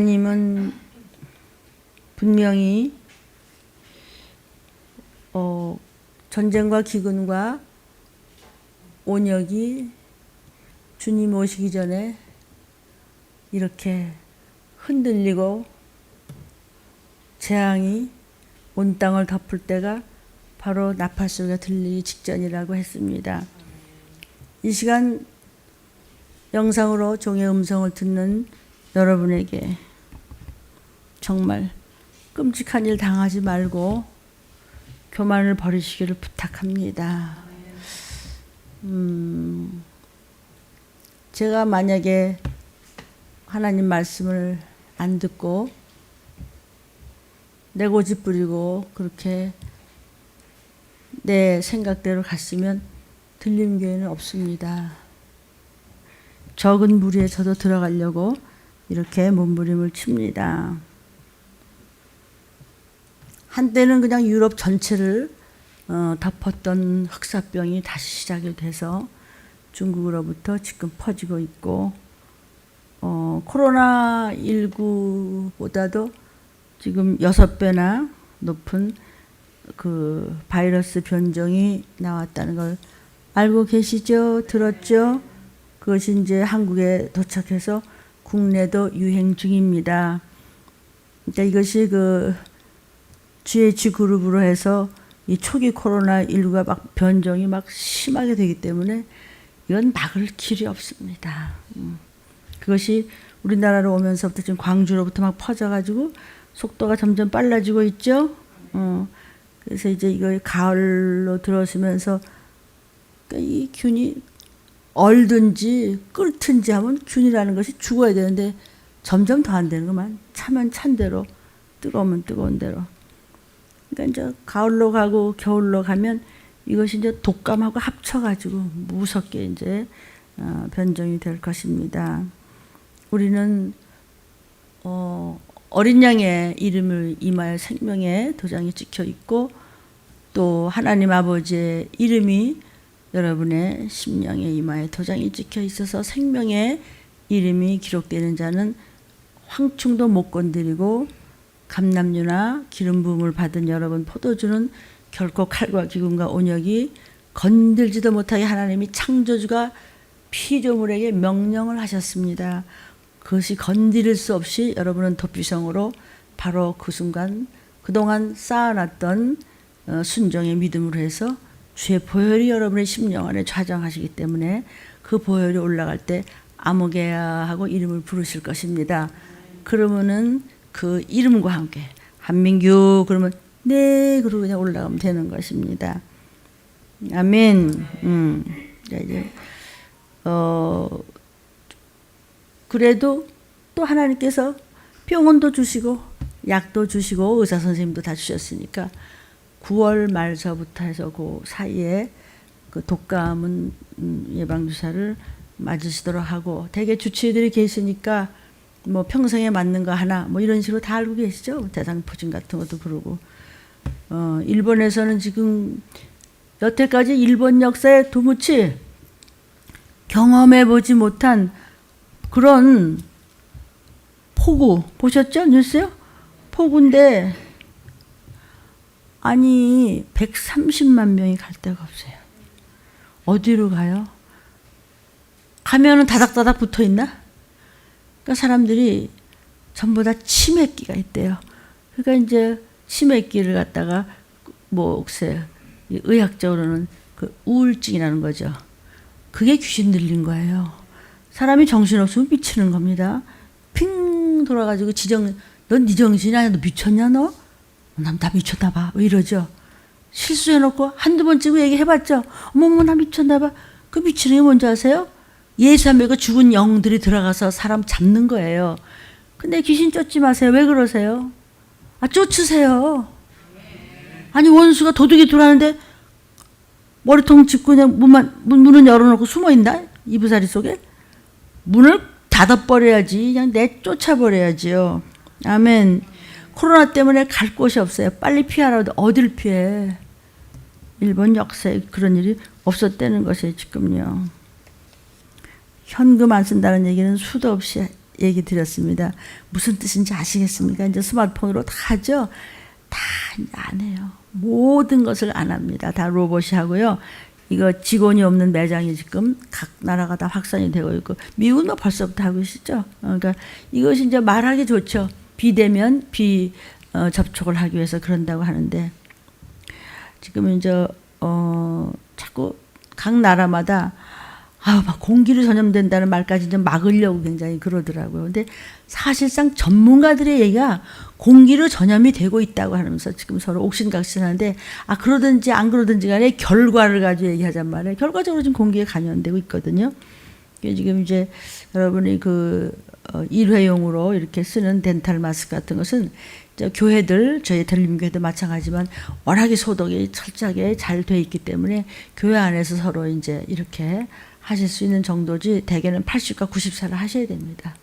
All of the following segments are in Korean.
하나님은 분명히 전쟁과 기근과 온역이 주님 오시기 전에 이렇게 흔들리고 재앙이 온 땅을 덮을 때가 바로 나팔 소리가 들리기 직전이라고 했습니다. 이 시간 영상으로 종의 음성을 듣는 여러분에게 정말 끔찍한 일 당하지 말고 교만을 버리시기를 부탁합니다. 제가 만약에 하나님 말씀을 안 듣고 내 고집 부리고 그렇게 내 생각대로 갔으면 들림교회는 없습니다. 적은 무리에 저도 들어가려고 이렇게 몸부림을 칩니다. 한때는 그냥 유럽 전체를 덮었던 흑사병이 다시 시작이 돼서 중국으로부터 지금 퍼지고 있고 코로나19보다도 지금 6배나 높은 그 바이러스 변종이 나왔다는 걸 알고 계시죠? 들었죠? 그것이 이제 한국에 도착해서 국내도 유행 중입니다. 그러니까 이것이 그 GH 그룹으로 해서 이 초기 코로나19가 막 변종이 막 심하게 되기 때문에 이건 막을 길이 없습니다. 그것이 우리나라로 오면서부터 지금 광주로부터 막 퍼져가지고 속도가 점점 빨라지고 있죠. 그래서 이제 이거 가을로 들어서면서 이 균이 얼든지 끓든지 하면 균이라는 것이 죽어야 되는데 점점 더 안 되는 것만 차면 찬 대로 뜨거우면 뜨거운 대로. 그러니까 이제 가을로 가고 겨울로 가면 이것이 이제 독감하고 합쳐가지고 무섭게 이제 변종이 될 것입니다. 우리는 어린 양의 이름을 이마에 생명의 도장이 찍혀 있고 또 하나님 아버지의 이름이 여러분의 심령의 이마에 도장이 찍혀 있어서 생명의 이름이 기록되는 자는 황충도 못 건드리고 감람류나 기름 부음을 받은 여러분 포도주는 결코 칼과 기근과 온역이 건들지도 못하게 하나님이 창조주가 피조물에게 명령을 하셨습니다. 그것이 건드릴 수 없이 여러분은 도피성으로 바로 그 순간 그동안 쌓아놨던 순종의 믿음으로 해서 주의 보혈이 여러분의 심령 안에 좌정하시기 때문에 그 보혈이 올라갈 때 아무개야 하고 이름을 부르실 것입니다. 그러면은 그 이름과 함께 한민규 그러면 네 그러고 그냥 올라가면 되는 것입니다. 아멘. 이제 그래도 또 하나님께서 병원도 주시고 약도 주시고 의사 선생님도 다 주셨으니까 9월 말서부터 해서 그 사이에 그 독감은 예방주사를 맞으시도록 하고 대개 주치의들이 계시니까 뭐 평생에 맞는 거 하나 뭐 이런 식으로 다 알고 계시죠? 대상포진 같은 것도 그러고 일본에서는 지금 여태까지 일본 역사에 도무지 경험해보지 못한 그런 폭우 보셨죠? 뉴스요? 폭우인데 아니 130만 명이 갈 데가 없어요. 어디로 가요? 가면은 다닥다닥 붙어 있나? 그러니까 사람들이 전부 다 치매기가 있대요. 그러니까 이제 치매기를 갖다가 뭐 의학적으로는 그 우울증이라는 거죠. 그게 귀신 들린 거예요. 사람이 정신없으면 미치는 겁니다. 핑 돌아가지고 넌 네 정신이 아니야? 너 미쳤냐 너? 난 다 미쳤나 봐. 왜 이러죠? 실수해놓고 한두 번 찍고 얘기해봤죠. 어머머 나 미쳤나 봐. 그 미치는 게 뭔지 아세요? 예수 안 믿고 죽은 영들이 들어가서 사람 잡는 거예요. 근데 귀신 쫓지 마세요. 왜 그러세요? 쫓으세요. 아니 원수가 도둑이 들어왔는데 머리통 짚고 그냥 문은 열어놓고 숨어있나? 이부자리 속에? 문을 닫아버려야지. 그냥 내쫓아버려야지요. 아멘. 코로나 때문에 갈 곳이 없어요. 빨리 피하라고 어딜 피해. 일본 역사에 그런 일이 없었다는 것이 지금요. 현금 안 쓴다는 얘기는 수도 없이 얘기 드렸습니다. 무슨 뜻인지 아시겠습니까? 이제 스마트폰으로 다 하죠. 다 안 해요. 모든 것을 안 합니다. 다 로봇이 하고요. 이거 직원이 없는 매장이 지금 각 나라가 다 확산이 되고 있고, 미국은 뭐 벌써부터 하고 계시죠. 그러니까 이것이 이제 말하기 좋죠. 비대면 접촉을 하기 위해서 그런다고 하는데, 지금 이제 자꾸 각 나라마다 막 공기로 전염된다는 말까지 좀 막으려고 굉장히 그러더라고요. 근데 사실상 전문가들의 얘기가 공기로 전염이 되고 있다고 하면서 지금 서로 옥신각신하는데, 그러든지 안 그러든지 간에 결과를 가지고 얘기하잔 말이에요. 결과적으로 지금 공기에 감염되고 있거든요. 지금 이제 여러분이 일회용으로 이렇게 쓰는 덴탈 마스크 같은 것은 교회들, 저희 대림교회도 마찬가지지만 워낙에 소독이 철저하게 잘 돼 있기 때문에 교회 안에서 서로 이제 이렇게 하실 수 있는 정도지, 대개는 80과 90살을 하셔야 됩니다.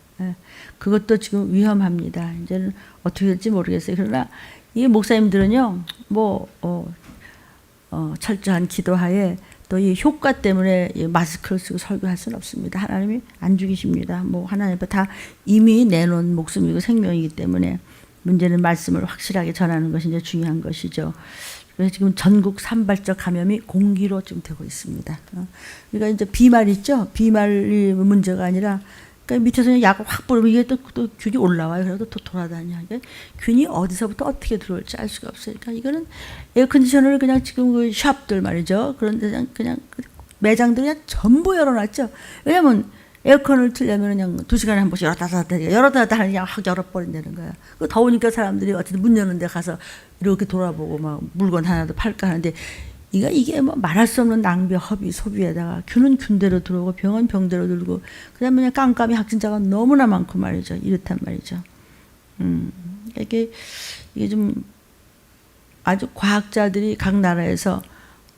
그것도 지금 위험합니다. 이제는 어떻게 될지 모르겠어요. 그러나 이 목사님들은요, 철저한 기도하에 또 이 효과 때문에 이 마스크를 쓰고 설교할 수는 없습니다. 하나님이 안 죽이십니다. 하나님 앞에 다 이미 내놓은 목숨이고 생명이기 때문에 문제는 말씀을 확실하게 전하는 것이 이제 중요한 것이죠. 그래서 지금 전국 산발적 감염이 공기로 지금 되고 있습니다. 그러니까 이제 비말 있죠? 비말이 문제가 아니라, 그러니까 밑에서 약을 확 뿌리면 이게 또 균이 올라와요. 그래도 또 돌아다녀. 그러니까 균이 어디서부터 어떻게 들어올지 알 수가 없어요. 그러니까 이거는 에어컨디셔너를 그냥 지금 그 샵들 말이죠. 그런데 그냥 매장들 그냥 전부 열어놨죠. 왜냐면 에어컨을 틀려면 그냥 2시간에 한 번씩 열었다 닫았다 하는 그냥 확 열어버린다는 거야. 더우니까 사람들이 어쨌든 문 여는 데 가서 이렇게 돌아보고 막 물건 하나도 팔까 하는데, 이게 말할 수 없는 낭비, 허비, 소비에다가 균은 균대로 들어오고 병은 병대로 들고, 그다음에 그냥 깜깜이 확진자가 너무나 많고 말이죠. 이렇단 말이죠. 이게 좀 아주 과학자들이 각 나라에서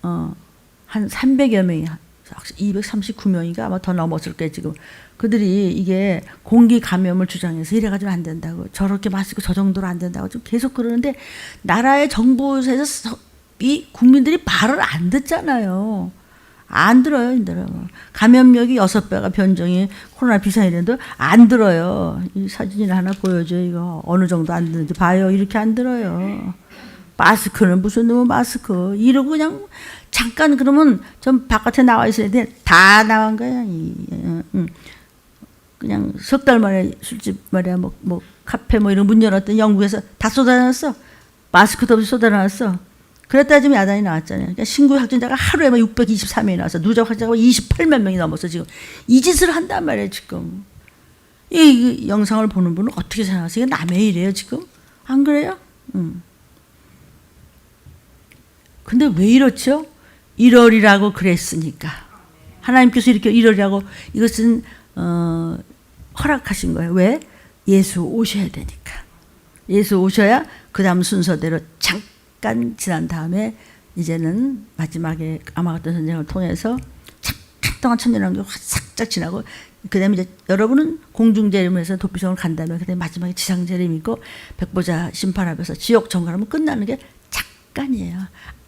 한 300여 명이, 239명인가 아마 더 넘었을 거예요 지금. 그들이 이게 공기 감염을 주장해서 이래가지고 안 된다고, 저렇게 마시고 저 정도로 안 된다고 지금 계속 그러는데, 나라의 정부에서 이 국민들이 말을 안 듣잖아요. 안 들어요. 감염력이 6배가 변종이 코로나 비상이라도 안 들어요. 이 사진이나 하나 보여줘. 이거 어느 정도 안 듣는지 봐요. 이렇게 안 들어요. 마스크는 무슨 놈의 마스크. 이러고 그냥 잠깐 그러면 좀 바깥에 나와 있어야 돼. 다 나간 거야. 그냥 석 달 만에 술집 말이야. 카페 이런 문 열었더니 영국에서 다 쏟아놨어. 마스크도 없이 쏟아놨어. 그랬다 지금 야단이 나왔잖아요. 그러니까 신규 확진자가 하루에 623명이 나와서 누적 확진자가 28만 명이 넘어서 지금 이 짓을 한단 말이에요 지금. 이 영상을 보는 분은 어떻게 생각하세요? 이게 남의 일이에요 지금? 안 그래요? 근데 왜 이렇죠? 1월이라고 그랬으니까. 하나님께서 이렇게 1월이라고 이것은 허락하신 거예요. 왜? 예수 오셔야 되니까. 예수 오셔야 그 다음 순서대로 잠깐 지난 다음에 이제는 마지막에 아마겟돈 전쟁을 통해서 잠깐 동안 천년왕국이 싹짝 지나고, 그 다음에 이제 여러분은 공중재림에서 도피성을 간 다음에 그 다음에 마지막에 지상재림이 있고 백보자 심판 앞에서 지옥 정갈하면 끝나는 게 잠깐이에요.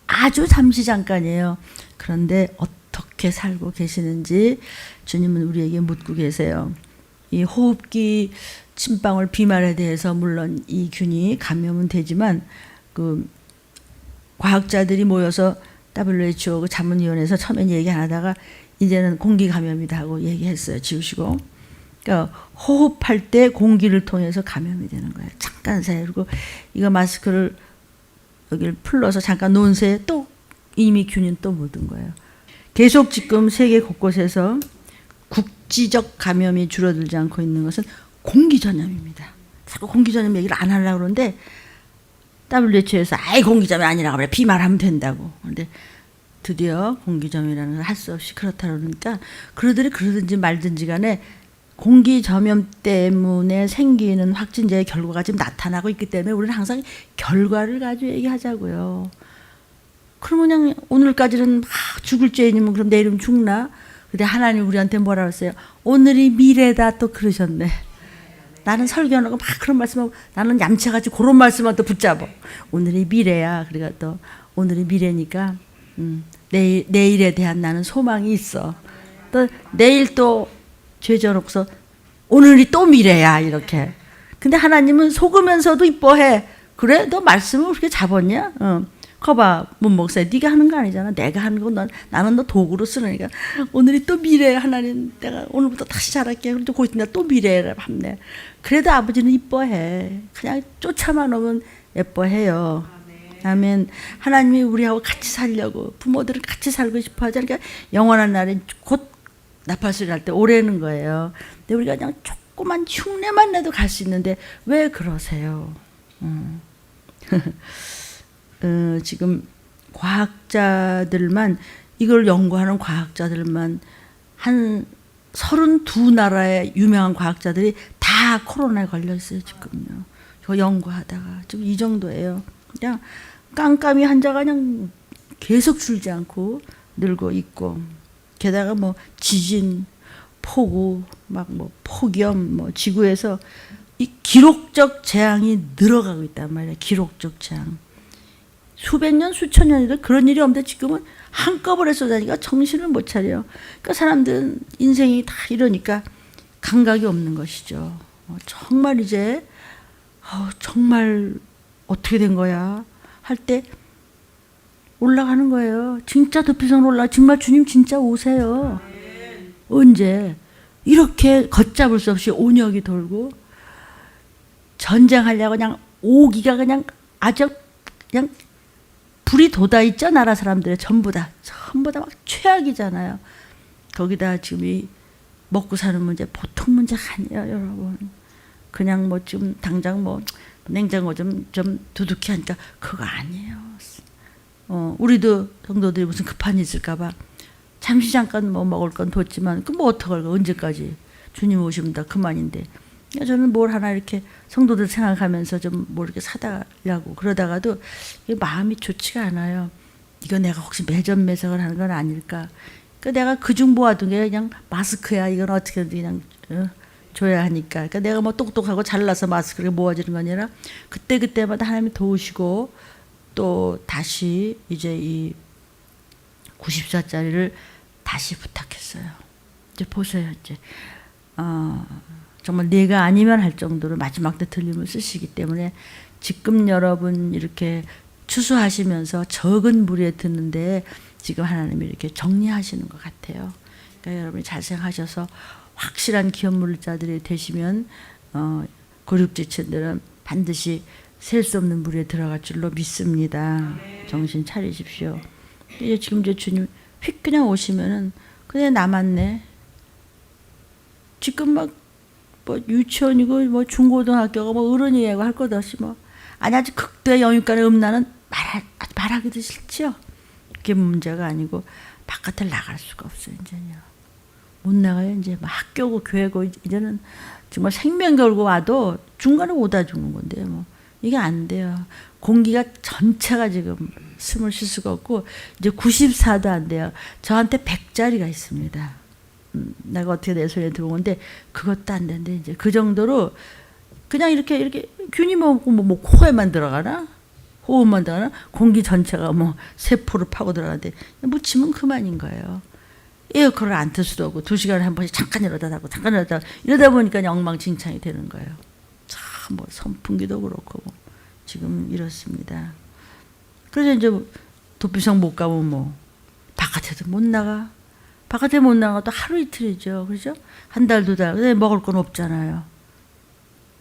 아주 잠시 잠깐이에요. 그런데 어떻게 살고 계시는지 주님은 우리에게 묻고 계세요. 이 호흡기 침방울 비말에 대해서 물론 이 균이 감염은 되지만, 과학자들이 모여서 WHO 그 자문위원회에서 처음엔 얘기 안 하다가 이제는 공기 감염이다 하고 얘기했어요. 지우시고. 그러니까 호흡할 때 공기를 통해서 감염이 되는 거예요. 잠깐 사이. 그리고 이거 마스크를 여기를 풀러서 잠깐 놓은 새에 또 이미 균이 또 묻은 거예요. 계속 지금 세계 곳곳에서 국지적 감염이 줄어들지 않고 있는 것은 공기 전염입니다. 자꾸 공기 전염 얘기를 안 하려고 그러는데 WHO에서 공기 전염이 아니라고 그래. 비말하면 된다고. 그런데 드디어 공기 전염이라는 걸 할 수 없이 그렇다 그러니까, 그러더니 그러든지 말든지 간에 공기 전염 때문에 생기는 확진자의 결과가 지금 나타나고 있기 때문에 우리는 항상 결과를 가지고 얘기하자고요. 그럼 그냥 오늘까지는 죽을 죄인이면 그럼 내일은 죽나? 근데 하나님 우리한테 뭐라 그랬어요? 오늘이 미래다 또 그러셨네. 나는 설교하고 막 그런 말씀하고, 나는 얌체가지고 그런 말씀만 또 붙잡아. 오늘이 미래야. 그러니까 또 오늘이 미래니까 내일에 대한 나는 소망이 있어. 또 내일 또 죄 져놓고서 오늘이 또 미래야 이렇게. 근데 하나님은 속으면서도 이뻐해. 그래? 너 말씀을 그렇게 잡았냐? 거봐 문 목사야, 네가 하는 거 아니잖아. 내가 하는 거 나는 너 도구로 쓰니까. 오늘이 또 미래야. 하나님 내가 오늘부터 다시 잘할게. 그런데 곧 있으면 또 미래라 밤내. 그래도 아버지는 이뻐해. 그냥 쫓아만 오면 예뻐해요. 아멘. 하나님이 우리하고 같이 살려고, 부모들은 같이 살고 싶어 하잖아. 그러니까 영원한 날에 곧 나팔소리 날 때 오래는 거예요. 근데 우리가 그냥 조그만 흉내만 내도 갈 수 있는데 왜 그러세요? 지금 과학자들만, 이걸 연구하는 과학자들만 한 32나라의 유명한 과학자들이 다 코로나에 걸려 있어요 지금요. 이거 연구하다가 지금 이 정도예요. 그냥 깜깜이 환자가 그냥 계속 줄지 않고 늘고 있고, 게다가 뭐 지진, 폭우, 막 뭐 폭염, 뭐 지구에서 이 기록적 재앙이 늘어가고 있단 말이에요. 기록적 재앙. 수백 년, 수천 년이도 그런 일이 없는데 지금은 한꺼번에 쏟아지니까 정신을 못 차려요. 그러니까 사람들은 인생이 다 이러니까 감각이 없는 것이죠. 정말 이제 정말 어떻게 된 거야 할 때 올라가는 거예요. 진짜 도피성으로 올라. 정말 주님 진짜 오세요. 언제 이렇게 걷잡을 수 없이 온역이 돌고 전쟁하려고 그냥 오기가 그냥 아주 그냥 불이 돋아있죠. 나라 사람들의 전부 다 막 최악이잖아요. 거기다 지금 이 먹고 사는 문제 보통 문제가 아니에요 여러분. 그냥 뭐 지금 당장 뭐 냉장고 좀 두둑히 하니까 그거 아니에요. 우리도 성도들이 무슨 급한 일 있을까 봐 잠시 잠깐 뭐 먹을 건 뒀지만 그 뭐 어떡할까, 언제까지. 주님 오시면 다 그만인데. 저는 뭘 하나 이렇게 성도들 생각하면서 좀 뭐 이렇게 사달라고 그러다가도 마음이 좋지가 않아요. 이거 내가 혹시 매점 매석을 하는 건 아닐까. 그러니까 내가 그중 모아둔 게 그냥 마스크야. 이건 어떻게든 그냥 줘야 하니까. 그러니까 내가 뭐 똑똑하고 잘나서 마스크를 모아주는 거 아니라 그때마다 하나님이 도우시고 또 다시 이제 이 90사짜리를 다시 부탁했어요. 이제 보세요. 이제 정말 내가 아니면 할 정도로 마지막 때 들림을 쓰시기 때문에 지금 여러분 이렇게 추수하시면서 적은 무리에 듣는데 지금 하나님이 이렇게 정리하시는 것 같아요. 그러니까 여러분이 잘 생각하셔서 확실한 기업물자들이 되시면 고륙지층들은 반드시 셀 수 없는 물에 들어갈 줄로 믿습니다. 정신 차리십시오. 이제 지금 이제 주님 휙 그냥 오시면은 그냥 남았네. 지금 막 뭐 유치원이고 뭐 중고등학교가 뭐 어른이고 할 것 없이 뭐 아니 아주 극도의 영육간의 음란은 말하기도 싫지요. 그게 문제가 아니고 바깥을 나갈 수가 없어요. 이제요. 못 나가요. 이제 뭐 학교고 교회고 이제는 정말 생명 걸고 와도 중간에 오다 죽는 건데 뭐 이게 안 돼요. 공기가 전체가 지금 숨을 쉴 수가 없고 이제 94도 안 돼요. 저한테 100짜리가 있습니다. 내가 어떻게 내 손에 들어온 건데 그것도 안 되는데 이제 그 정도로 그냥 이렇게 균이 뭐 코에만 들어가나 호흡만 들어가나 공기 전체가 뭐 세포를 파고 들어가는데 묻히면 그만인 거예요. 에어컨을 안 틀 수도 없고 2시간에 한 번씩 잠깐 열었다 닫고 잠깐 열었다 닫고 이러다 보니까 엉망진창이 되는 거예요. 참 뭐 선풍기도 그렇고 뭐 지금 이렇습니다. 그래서 이제 도피성 못 가면 뭐 바깥에도 못 나가. 바깥에 못 나가도 하루 이틀이죠. 그렇죠? 한 달, 2달. 근데 먹을 건 없잖아요.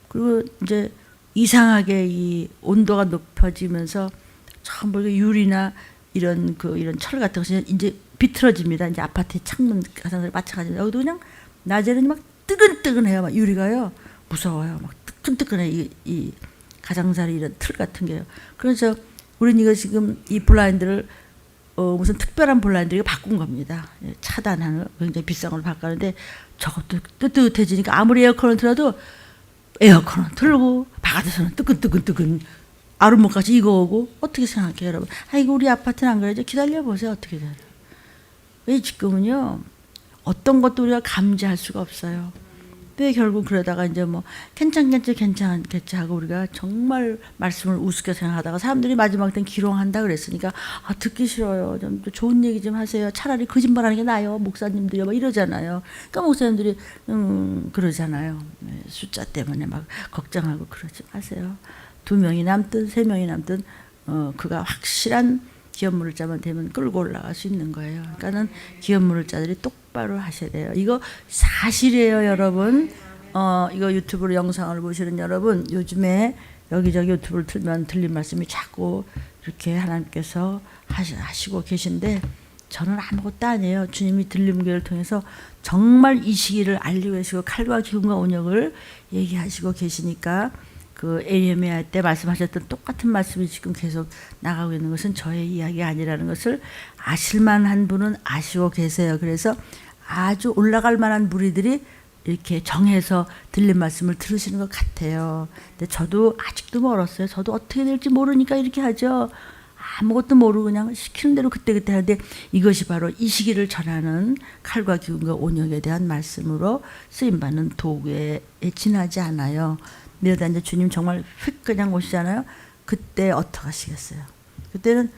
그리고 이제 이상하게 이 온도가 높아지면서 전부 유리나 이런 철 같은 것이 이제 비틀어집니다. 이제 아파트 창문 가상을 마찬가지로. 여기도 그냥 낮에는 막 뜨근뜨근해요. 막 유리가요. 무서워요. 막 뜨끈뜨끈해. 이 가장자리 이런 틀 같은 게요. 그래서 우리는 이거 지금 이 블라인드를 무슨 특별한 블라인드를 바꾼 겁니다. 차단하는 굉장히 비싼 걸 바꾸는데 저것도 뜨뜻해지니까 아무리 에어컨을 틀어도 에어컨은 틀고 바깥에서는 뜨끈뜨끈 아루목까지 익어오고 어떻게 생각해요 여러분? 아이고 우리 아파트는 안 그래죠? 기다려보세요. 어떻게 돼요? 왜 지금은요 어떤 것도 우리가 감지할 수가 없어요. 왜 결국 그러다가 이제 뭐 괜찮겠지 하고 우리가 정말 말씀을 우습게 생각하다가 사람들이 마지막 땐 기롱한다 그랬으니까 아 듣기 싫어요. 좀 좋은 얘기 좀 하세요. 차라리 거짓말하는 게 나아요. 목사님들이요. 막 이러잖아요. 그러니까 목사님들이 그러잖아요. 숫자 때문에 막 걱정하고 그러지 마세요. 2명이 남든 3명이 남든 그가 확실한 기업물자만 되면 끌고 올라갈 수 있는 거예요. 그러니까는 기업물자들이 똑바로 하셔야 돼요. 이거 사실이에요, 여러분. 이거 유튜브로 영상을 보시는 여러분, 요즘에 여기저기 유튜브를 틀면 들린 말씀이 자꾸 이렇게 하나님께서 하시고 계신데 저는 아무것도 아니에요. 주님이 들림교회를 통해서 정말 이 시기를 알리고 계시고 칼과 기운과 온역을 얘기하시고 계시니까 그 AMA 할 때 말씀하셨던 똑같은 말씀이 지금 계속 나가고 있는 것은 저의 이야기가 아니라는 것을 아실만한 분은 아시고 계세요. 그래서 아주 올라갈 만한 무리들이 이렇게 정해서 들린 말씀을 들으시는 것 같아요. 근데 저도 아직도 멀었어요. 저도 어떻게 될지 모르니까 이렇게 하죠. 아무것도 모르고 그냥 시키는 대로 그때그때 하는데 이것이 바로 이 시기를 전하는 칼과 기운과 온역에 대한 말씀으로 쓰임받는 도구에 지나지 않아요. 이러다 이제 주님 정말 휙 그냥 오시잖아요. 그때 어떻게 하시겠어요? 그때는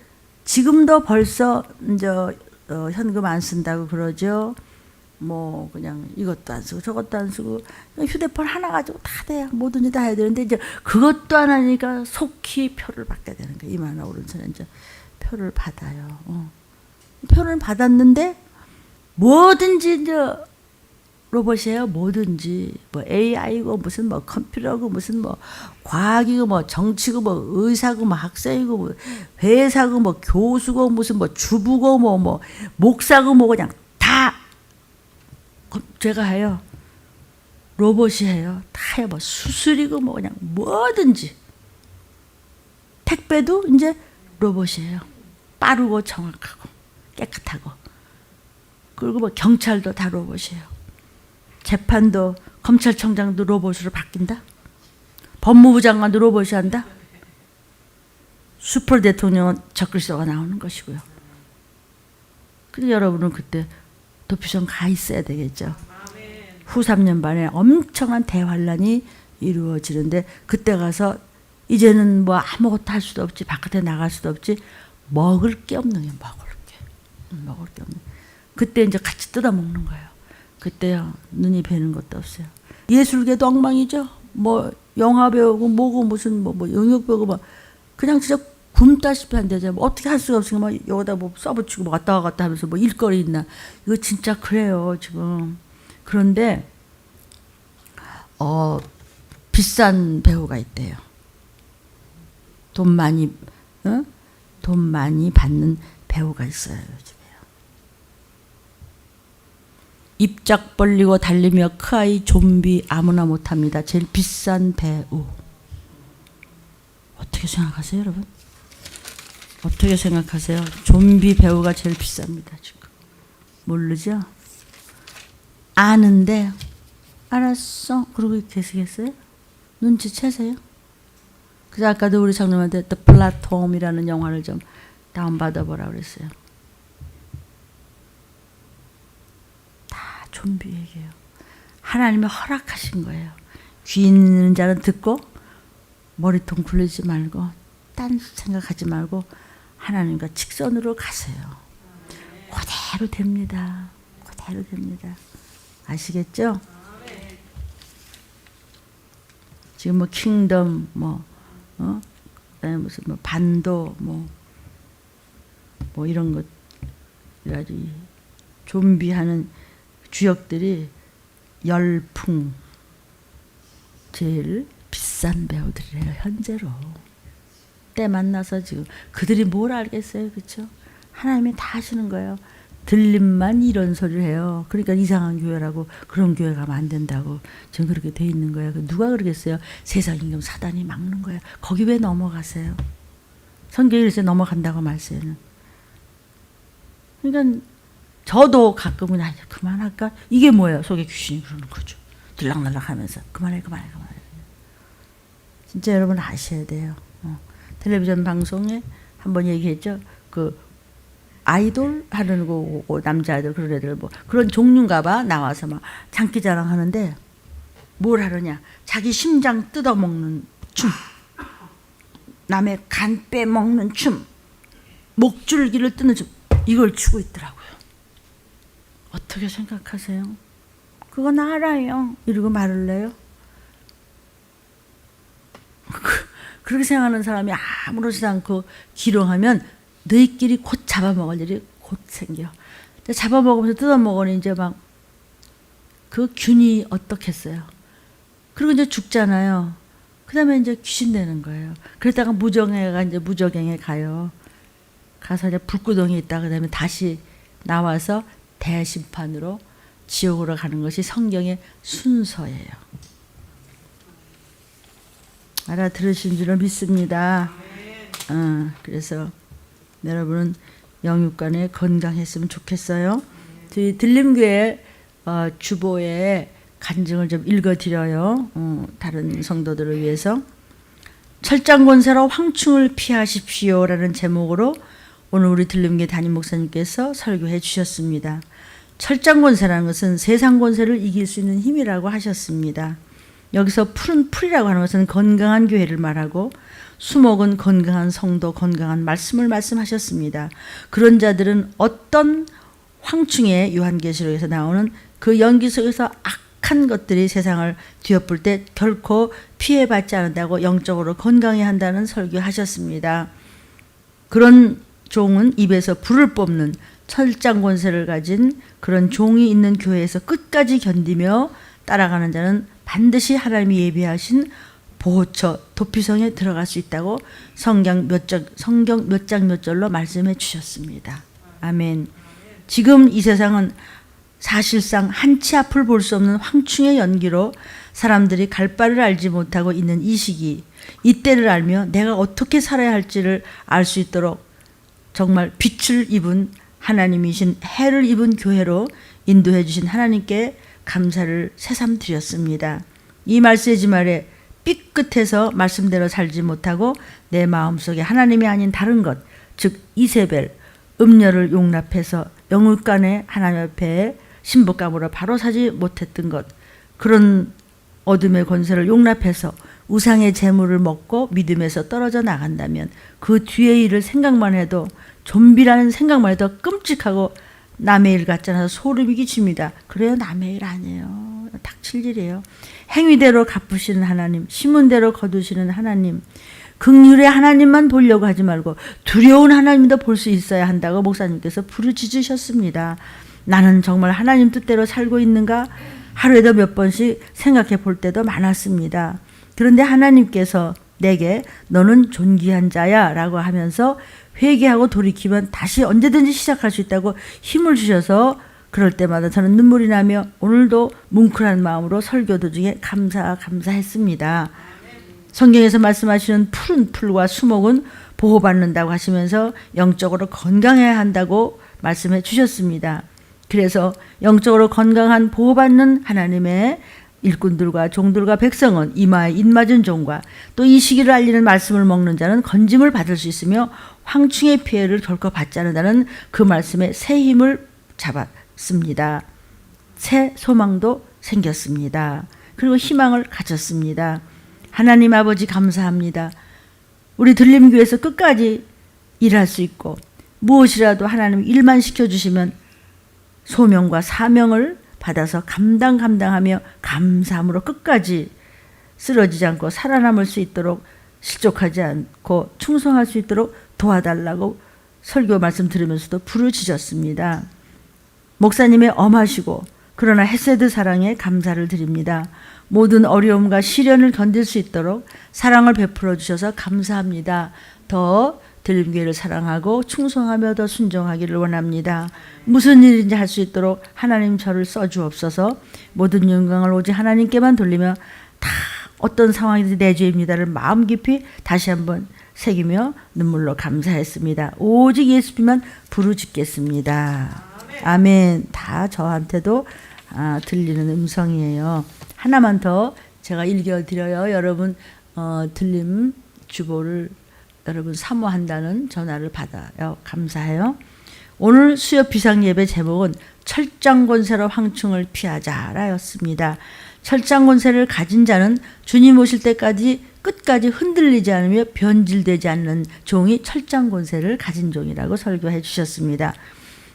지금도 벌써 이제 현금 안 쓴다고 그러죠. 뭐 그냥 이것도 안 쓰고 저것도 안 쓰고 휴대폰 하나 가지고 다 돼요. 뭐든지 다 해야 되는데 이제 그것도 안 하니까 속히 표를 받게 되는 거예요. 이만 오른손에 이제 표를 받아요. 표를 받았는데 뭐든지 이제 로봇이에요. 뭐든지 뭐 AI고 무슨 뭐 컴퓨터고 무슨 뭐 과학이고 뭐 정치고 뭐 의사고 뭐 학생이고 뭐 회사고 뭐 교수고 무슨 뭐 주부고 뭐 목사고 뭐 그냥 다 제가 해요. 로봇이 해요. 다 해요. 뭐 수술이고 뭐 그냥 뭐든지. 택배도 이제 로봇이에요. 빠르고 정확하고 깨끗하고. 그리고 뭐 경찰도 다 로봇이에요. 재판도 검찰청장도 로봇으로 바뀐다. 법무부 장관도 로봇이 한다. 슈퍼 대통령은 적글서가 나오는 것이고요. 그래서 여러분은 그때 도피성 가 있어야 되겠죠. 후 3년 반에 엄청난 대환란이 이루어지는데 그때 가서 이제는 뭐 아무것도 할 수도 없지. 바깥에 나갈 수도 없지. 먹을 게 없는 게 먹을 게 없는. 그때 이제 같이 뜯어먹는 거예요. 그때요 눈이 뵈는 것도 없어요. 예술계도 엉망이죠. 뭐 영화 배우고 뭐고 무슨 뭐 영역 배우고 막 그냥 진짜 굶다시피 한대죠. 뭐 어떻게 할 수가 없으니까 막 여기다 뭐 써붙이고 뭐 왔다 갔다 하면서 뭐 일거리 있나. 이거 진짜 그래요 지금. 그런데 비싼 배우가 있대요. 돈 많이 받는 배우가 있어요 요즘에요. 입짝 벌리고 달리며 크아이 좀비 아무나 못합니다. 제일 비싼 배우. 어떻게 생각하세요 여러분? 어떻게 생각하세요? 좀비 배우가 제일 비쌉니다 지금. 모르죠? 아는데 알았어 그러고 계시겠어요? 눈치채세요? 그래서 아까도 우리 장로님한테 The Platform이라는 영화를 좀 다운받아 보라 그랬어요. 좀비 얘기예요. 하나님이 허락하신 거예요. 귀 있는 자는 듣고 머리통 굴리지 말고 딴 생각하지 말고 하나님과 직선으로 가세요. 그대로 됩니다. 그대로 됩니다. 아시겠죠? 지금 뭐 킹덤 그다음에 무슨 뭐 반도 뭐 이런 것 아주 좀비하는 주역들이 열풍 제일 비싼 배우들이래요 현재로. 때 만나서 지금 그들이 뭘 알겠어요, 그렇죠? 하나님이 다 하시는 거예요. 들림만 이런 소리를 해요. 그러니까 이상한 교회라고 그런 교회 가면 안 된다고 지금 그렇게 돼 있는 거예요. 누가 그러겠어요? 세상 임금 사단이 막는 거예요. 거기 왜 넘어가세요? 성경에 이래서 넘어간다고 말씀에는. 그러니까 저도 가끔 그냥 그만할까? 이게 뭐예요? 속에 귀신이 그러는 거죠. 들락날락 하면서 그만해. 진짜 여러분 아셔야 돼요. 텔레비전 방송에 한번 얘기했죠. 그 아이돌 하는 거 남자 아이돌 그런 애들 뭐 그런 종류인가 봐 나와서 막 장기자랑 하는데 뭘 하느냐? 자기 심장 뜯어먹는 춤, 남의 간 빼먹는 춤, 목줄기를 뜯는 춤, 이걸 추고 있더라고요. 어떻게 생각하세요? 그건 알아요. 이러고 말을 해요. 그렇게 생각하는 사람이 아무렇지도 않고 기롱하면 너희끼리 곧 잡아먹을 일이 곧 생겨. 잡아먹으면서 뜯어먹으니 이제 막 그 균이 어떻겠어요. 그리고 이제 죽잖아요. 그 다음에 이제 귀신 되는 거예요. 그러다가 무정회가 이제 무적행에 가요. 가서 이제 불구덩이 있다 그 다음에 다시 나와서 대심판으로 지옥으로 가는 것이 성경의 순서예요. 알아들으신 줄을 믿습니다. 그래서 여러분은 영육간에 건강했으면 좋겠어요. 저희 들림교회 주보에 간증을 좀 읽어드려요. 다른 성도들을 위해서. 철장권세로 황충을 피하십시오 라는 제목으로 오늘 우리 들림교회 담임 목사님께서 설교해 주셨습니다. 철장권세라는 것은 세상 권세를 이길 수 있는 힘이라고 하셨습니다. 여기서 푸른 풀이라고 하는 것은 건강한 교회를 말하고 수목은 건강한 성도, 건강한 말씀을 말씀하셨습니다. 그런 자들은 어떤 황충의 요한계시록에서 나오는 그 연기 속에서 악한 것들이 세상을 뒤엎을 때 결코 피해받지 않는다고 영적으로 건강해야 한다는 설교하셨습니다. 그런 종은 입에서 불을 뿜는 철장 권세를 가진 그런 종이 있는 교회에서 끝까지 견디며 따라가는 자는 반드시 하나님이 예비하신 보호처 도피성에 들어갈 수 있다고 성경 몇 장 몇 절로 말씀해 주셨습니다. 아멘. 지금 이 세상은 사실상 한치 앞을 볼 수 없는 황충의 연기로 사람들이 갈 바를 알지 못하고 있는 이 시기, 이때를 알며 내가 어떻게 살아야 할지를 알 수 있도록 정말 빛을 입은 하나님이신 해를 입은 교회로 인도해 주신 하나님께 감사를 새삼 드렸습니다. 이 말세지 말에 삐끗해서 말씀대로 살지 못하고 내 마음속에 하나님이 아닌 다른 것, 즉 이세벨, 음녀를 용납해서 영육간에 하나님 앞에 신부감으로 바로 사지 못했던 것, 그런 어둠의 권세를 용납해서 우상의 재물을 먹고 믿음에서 떨어져 나간다면 그 뒤의 일을 생각만 해도 좀비라는 생각만 해도 끔찍하고 남의 일 같지 않아서 소름이 끼칩니다. 그래요? 남의 일 아니에요. 닥칠 일이에요. 행위대로 갚으시는 하나님, 신문대로 거두시는 하나님, 긍휼의 하나님만 보려고 하지 말고 두려운 하나님도 볼 수 있어야 한다고 목사님께서 부르짖으셨습니다. 나는 정말 하나님 뜻대로 살고 있는가? 하루에도 몇 번씩 생각해 볼 때도 많았습니다. 그런데 하나님께서 내게 너는 존귀한 자야 라고 하면서 회개하고 돌이키면 다시 언제든지 시작할 수 있다고 힘을 주셔서 그럴 때마다 저는 눈물이 나며 오늘도 뭉클한 마음으로 설교 도중에 감사했습니다. 성경에서 말씀하시는 푸른 풀과 수목은 보호받는다고 하시면서 영적으로 건강해야 한다고 말씀해 주셨습니다. 그래서 영적으로 건강한 보호받는 하나님의 일꾼들과 종들과 백성은 이마에 입맞은 종과 또 이 시기를 알리는 말씀을 먹는 자는 건짐을 받을 수 있으며 황충의 피해를 결코 받지 않는다는 그 말씀에 새 힘을 잡았습니다. 새 소망도 생겼습니다. 그리고 희망을 가졌습니다. 하나님 아버지 감사합니다. 우리 들림교회에서 끝까지 일할 수 있고 무엇이라도 하나님 일만 시켜주시면 소명과 사명을 받아서 감당하며 감사함으로 끝까지 쓰러지지 않고 살아남을 수 있도록 실족하지 않고 충성할 수 있도록 도와달라고 설교 말씀 들으면서도 부르짖었습니다. 목사님의 엄하시고 그러나 헤세드 사랑에 감사를 드립니다. 모든 어려움과 시련을 견딜 수 있도록 사랑을 베풀어 주셔서 감사합니다. 더 들림교회를 사랑하고 충성하며 더 순종하기를 원합니다. 무슨 일인지 할 수 있도록 하나님 저를 써주옵소서. 모든 영광을 오직 하나님께만 돌리며 다 어떤 상황이든지 내 죄입니다를 마음 깊이 다시 한번 새기며 눈물로 감사했습니다. 오직 예수님만 부르짖겠습니다. 아멘. 다 저한테도 들리는 음성이에요. 하나만 더 제가 읽어드려요. 여러분 들림 주보를 여러분 사모한다는 전화를 받아요. 감사해요. 오늘 수요 비상예배 제목은 철장 권세로 황충을 피하자라였습니다. 철장 권세를 가진 자는 주님 오실 때까지 끝까지 흔들리지 않으며 변질되지 않는 종이 철장 권세를 가진 종이라고 설교해 주셨습니다.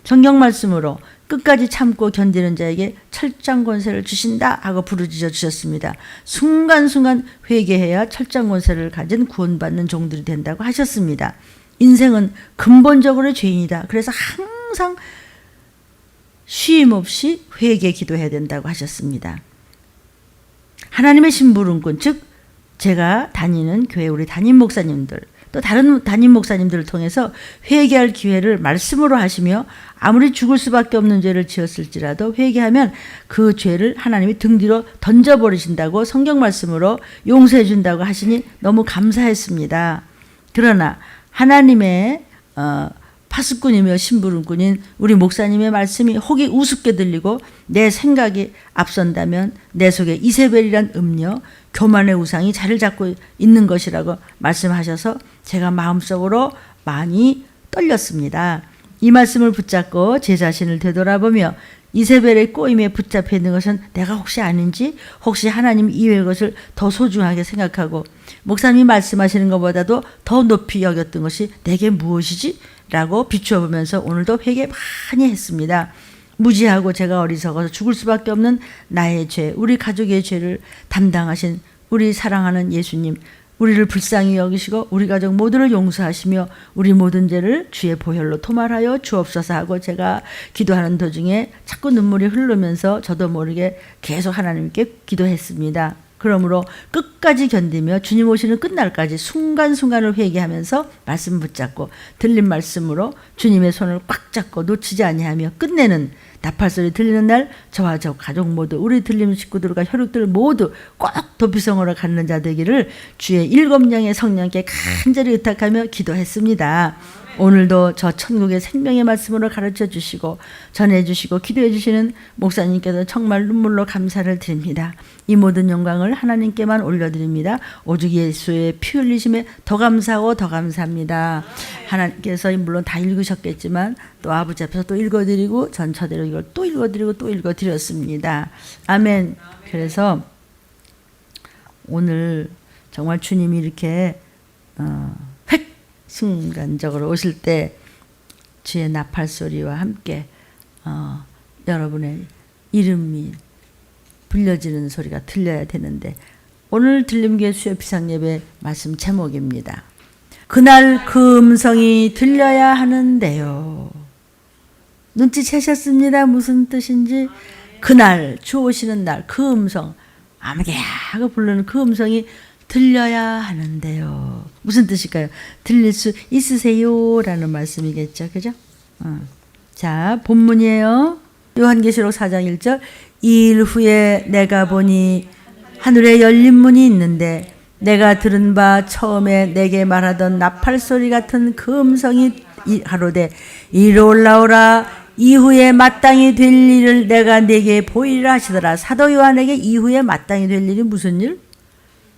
성경 말씀으로 끝까지 참고 견디는 자에게 철장 권세를 주신다 하고 부르짖어 주셨습니다. 순간순간 회개해야 철장 권세를 가진 구원받는 종들이 된다고 하셨습니다. 인생은 근본적으로 죄인이다. 그래서 항상 쉼 없이 회개 기도해야 된다고 하셨습니다. 하나님의 심부름꾼, 즉 제가 다니는 교회 우리 담임 목사님들 또 다른 담임 목사님들을 통해서 회개할 기회를 말씀으로 하시며 아무리 죽을 수밖에 없는 죄를 지었을지라도 회개하면 그 죄를 하나님이 등 뒤로 던져버리신다고 성경 말씀으로 용서해 준다고 하시니 너무 감사했습니다. 그러나 하나님의 파수꾼이며 심부름꾼인 우리 목사님의 말씀이 혹이 우습게 들리고 내 생각이 앞선다면 내 속에 이세벨이란 음녀, 교만의 우상이 자리를 잡고 있는 것이라고 말씀하셔서 제가 마음속으로 많이 떨렸습니다. 이 말씀을 붙잡고 제 자신을 되돌아보며 이세벨의 꼬임에 붙잡혀 있는 것은 내가 혹시 아닌지, 혹시 하나님 이외의 것을 더 소중하게 생각하고 목사님이 말씀하시는 것보다도 더 높이 여겼던 것이 내게 무엇이지? 라고 비추어 보면서 오늘도 회개 많이 했습니다. 무지하고 제가 어리석어서 죽을 수밖에 없는 나의 죄, 우리 가족의 죄를 담당하신 우리 사랑하는 예수님, 우리를 불쌍히 여기시고 우리 가족 모두를 용서하시며 우리 모든 죄를 주의 보혈로 토말하여 주옵소서 하고 제가 기도하는 도중에 자꾸 눈물이 흐르면서 저도 모르게 계속 하나님께 기도했습니다. 그러므로 끝까지 견디며 주님 오시는 끝날까지 순간순간을 회개하면서 말씀 붙잡고 들린 말씀으로 주님의 손을 꽉 잡고 놓치지 아니하며 끝내는 나팔소리 들리는 날 저와 저 가족 모두 우리 들림 식구들과 혈육들 모두 꼭 도피성으로 갖는 자 되기를 주의 7명의 성령께 간절히 의탁하며 기도했습니다. 오늘도 저 천국의 생명의 말씀으로 가르쳐 주시고 전해 주시고 기도해 주시는 목사님께서 정말 눈물로 감사를 드립니다. 이 모든 영광을 하나님께만 올려드립니다. 오직 예수의 피 흘리심에 더 감사하고 더 감사합니다. 하나님께서 물론 다 읽으셨겠지만 또 아버지 앞에서 또 읽어드리고 전처대로 이걸 또 읽어드리고 또 읽어드렸습니다. 아멘. 그래서 오늘 정말 주님이 이렇게 획 순간적으로 오실 때 주의 나팔 소리와 함께 여러분의 이름이 불려지는 소리가 들려야 되는데 오늘 들림교회 수요 비상예배 말씀 제목입니다. 그날 그 음성이 들려야 하는데요. 눈치채셨습니다. 무슨 뜻인지. 그날 주 오시는 날 그 음성 아무개 하고 부르는 그 음성이 들려야 하는데요. 무슨 뜻일까요? 들릴 수 있으세요? 라는 말씀이겠죠. 그죠? 자, 본문이에요. 요한계시록 4장 1절. 이 일 후에 내가 보니 하늘에 열린 문이 있는데 내가 들은 바 처음에 내게 말하던 나팔소리 같은 그 음성이 가로되 이리로 올라오라. 이후에 마땅히 될 일을 내가 네게 보이리라 하시더라. 사도 요한에게 이후에 마땅히 될 일이 무슨 일?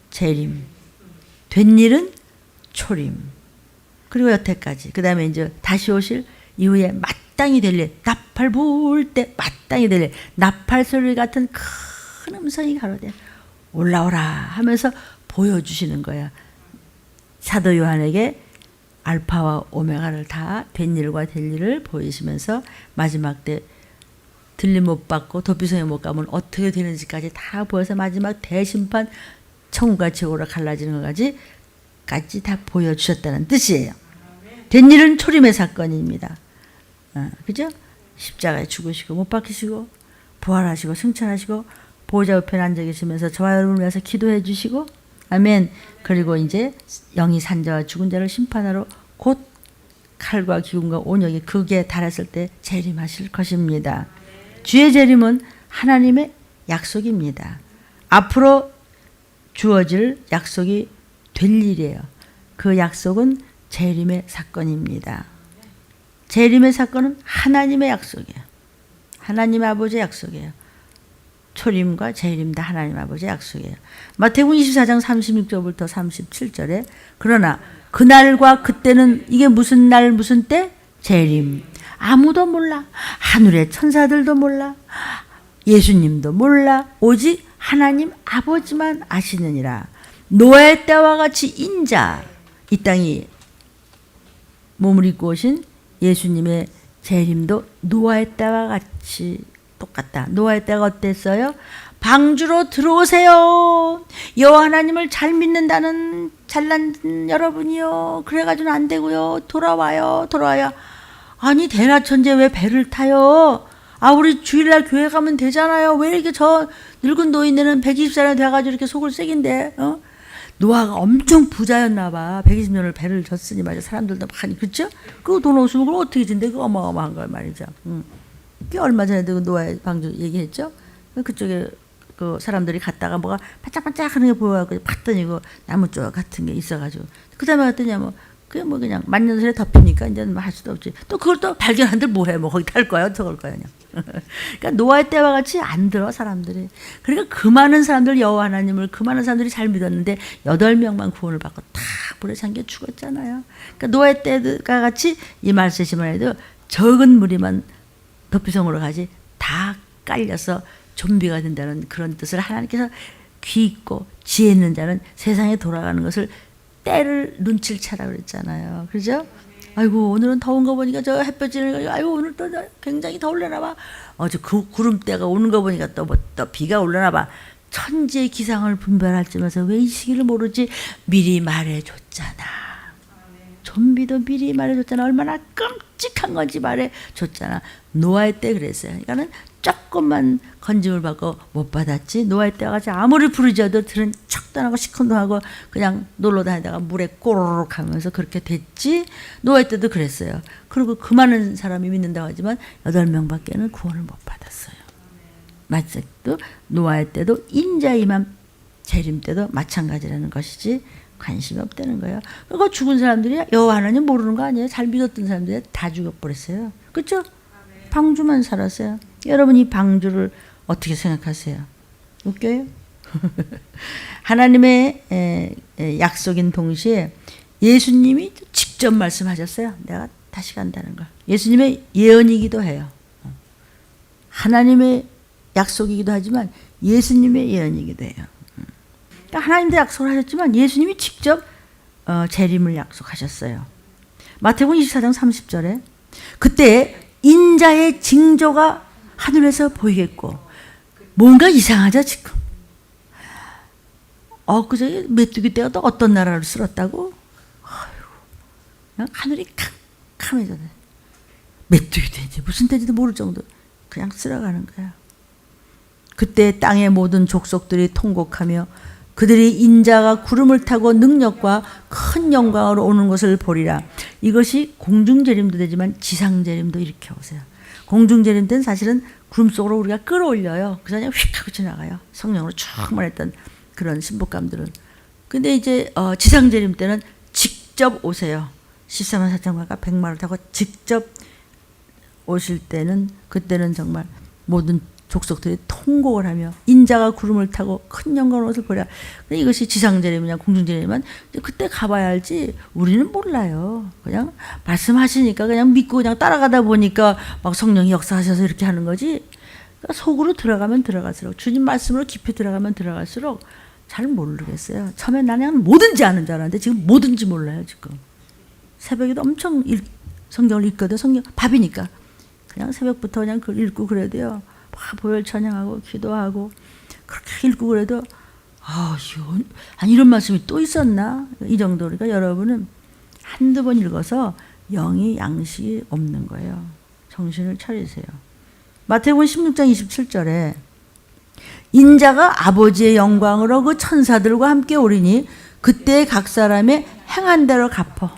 재림. 된 일은 초림. 그리고 여태까지. 그 다음에 이제 다시 오실 이후에 마땅히 될 일. 나팔 부을 때 마땅히 될 일. 나팔 소리 같은 큰 음성이 가로되 올라오라 하면서 보여주시는 거야. 사도 요한에게 알파와 오메가를 다 된 일과 될 일을 보이시면서 마지막 때 들림 못 받고 도피성에 못 가면 어떻게 되는지까지 다 보여서 마지막 대심판 천국과 지옥으로 갈라지는 것까지 다 보여주셨다는 뜻이에요. 된 일은 초림의 사건입니다. 그죠? 십자가에 죽으시고 못 박히시고 부활하시고 승천하시고 보호자 우편에 앉아 계시면서 저와 여러분을 위해서 기도해 주시고 아멘. 그리고 이제 영이 산자와 죽은 자를 심판하러 곧 칼과 기운과 온역이 극에 달했을 때 재림하실 것입니다. 주의 재림은 하나님의 약속입니다. 앞으로 주어질 약속이 될 일이에요. 그 약속은 재림의 사건입니다. 재림의 사건은 하나님의 약속이에요. 하나님 아버지의 약속이에요. 초림과 재림 다 하나님 아버지의 약속이에요. 마태복음 24장 36절부터 37절에 그러나 그날과 그때는 이게 무슨 날 무슨 때? 재림. 아무도 몰라. 하늘의 천사들도 몰라. 예수님도 몰라. 오직 하나님 아버지만 아시느니라. 노아의 때와 같이 인자, 이 땅이 몸을 입고 오신 예수님의 재림도 노아의 때와 같이 똑같다. 노아의 때가 어땠어요? 방주로 들어오세요. 여호와 하나님을 잘 믿는다는 잘난 여러분이요. 그래가지고는 안 되고요. 돌아와요. 아니 대나천재 왜 배를 타요? 아 우리 주일날 교회 가면 되잖아요. 왜 이렇게 저 늙은 노인네는 120살이 돼가지고 이렇게 속을 새긴데? 노아가 엄청 부자였나 봐. 120년을 배를 졌으니 말이야. 사람들도 많이 그렇죠? 그거 돈 없으면 그걸 어떻게 진대? 그거 어마어마한 걸 말이죠. 그 얼마 전에도 노아의 방주 얘기했죠. 그쪽에 그 사람들이 갔다가 뭐가 반짝반짝하는 게 보여가지고 봤더니 그 나무 조각 같은 게 있어가지고 그 다음에 갔더니 그게 그냥 만년설에 덮이니까 이제 할 수도 없지. 또 그걸 또 발견한들 뭐해? 거기 탈 거야? 저걸 거야? 그냥. 그러니까 노아의 때와 같이 안 들어 사람들이. 그러니까 그 많은 사람들 여호와 하나님을 그 많은 사람들이 잘 믿었는데 8명만 구원을 받고 다 불에 잠겨 죽었잖아요. 그러니까 노아의 때가 같이 이 말씀이시만 해도 적은 무리만 도피성으로 가지 다 깔려서 좀비가 된다는 그런 뜻을 하나님께서 귀 있고 지혜 있는 자는 세상에 돌아가는 것을 때를 눈치를 차라 그랬잖아요. 그죠? 아이고 오늘은 더운 거 보니까 저 햇볕 찌는 거 아이고 오늘 또 굉장히 더울려나 봐. 어제 그 구름대가 오는 거 보니까 또 비가 올려나 봐. 천지의 기상을 분별할지면서 왜 이 시기를 모르지? 미리 말해줬잖아. 좀비도 미리 말해줬잖아. 얼마나 끔찍한 건지 말해줬잖아. 노아의 때 그랬어요. 그러니까는 조금만 건짐을 받고 못 받았지. 노아의 때와 같이 아무리 부르짖어도 들은 척도 안 하고 시큰도 하고 그냥 놀러 다니다가 물에 꼬르륵 하면서 그렇게 됐지. 노아의 때도 그랬어요. 그리고 그 많은 사람이 믿는다고 하지만 8명밖에는 구원을 못 받았어요. 마찬가지로 노아의 때도 인자이만 재림 때도 마찬가지라는 것이지 관심이 없다는 거예요. 그리고 죽은 사람들이 여호와 하나님 모르는 거 아니에요. 잘 믿었던 사람들이 다 죽어버렸어요. 그렇죠? 방주만 살았어요. 여러분 이 방주를 어떻게 생각하세요? 웃겨요? 하나님의 약속인 동시에 예수님이 직접 말씀하셨어요. 내가 다시 간다는 걸. 예수님의 예언이기도 해요. 하나님의 약속이기도 하지만 예수님의 예언이기도 해요. 그러니까 하나님도 약속을 하셨지만 예수님이 직접 재림을 약속하셨어요. 마태복음 24장 30절에 그때 인자의 징조가 하늘에서 보이겠고 뭔가 이상하죠 지금. 그저 메뚜기 떼가 또 어떤 나라를 쓸었다고? 그냥 하늘이 캄캄해졌네. 메뚜기 떼인지 무슨 떼인지도 모를 정도 그냥 쓸어가는 거야. 그때 땅의 모든 족속들이 통곡하며 그들이 인자가 구름을 타고 능력과 큰 영광으로 오는 것을 보리라. 이것이 공중재림도 되지만 지상재림도 이렇게 오세요. 공중재림 때는 사실은 구름 속으로 우리가 끌어올려요. 그래서 그냥 휙 하고 지나가요. 성령으로 충만했던 그런 신복감들은. 근데 이제 지상재림 때는 직접 오세요. 14만 4천만과 100만을 타고 직접 오실 때는 그때는 정말 모든 족속들이 통곡을 하며 인자가 구름을 타고 큰 영광의 옷을 보랴. 이것이 지상재림이냐 공중재림이면 그때 가봐야 알지 우리는 몰라요. 그냥 말씀하시니까 그냥 믿고 그냥 따라가다 보니까 막 성령이 역사하셔서 이렇게 하는 거지. 그러니까 속으로 들어가면 들어갈수록 주님 말씀으로 깊이 들어가면 들어갈수록 잘 모르겠어요. 처음에 나는 뭐든지 아는 줄 알았는데 지금 뭐든지 몰라요. 지금 새벽에도 엄청 성경을 읽거든. 성경 밥이니까 그냥 새벽부터 그냥 글 읽고 그래도요. 보혈 찬양하고 기도하고 그렇게 읽고 그래도 이런 말씀이 또 있었나? 이 정도니까 여러분은 한두 번 읽어서 영이 양식이 없는 거예요. 정신을 차리세요. 마태복음 16장 27절에 인자가 아버지의 영광으로 그 천사들과 함께 오리니 그때 각 사람의 행한 대로 갚어.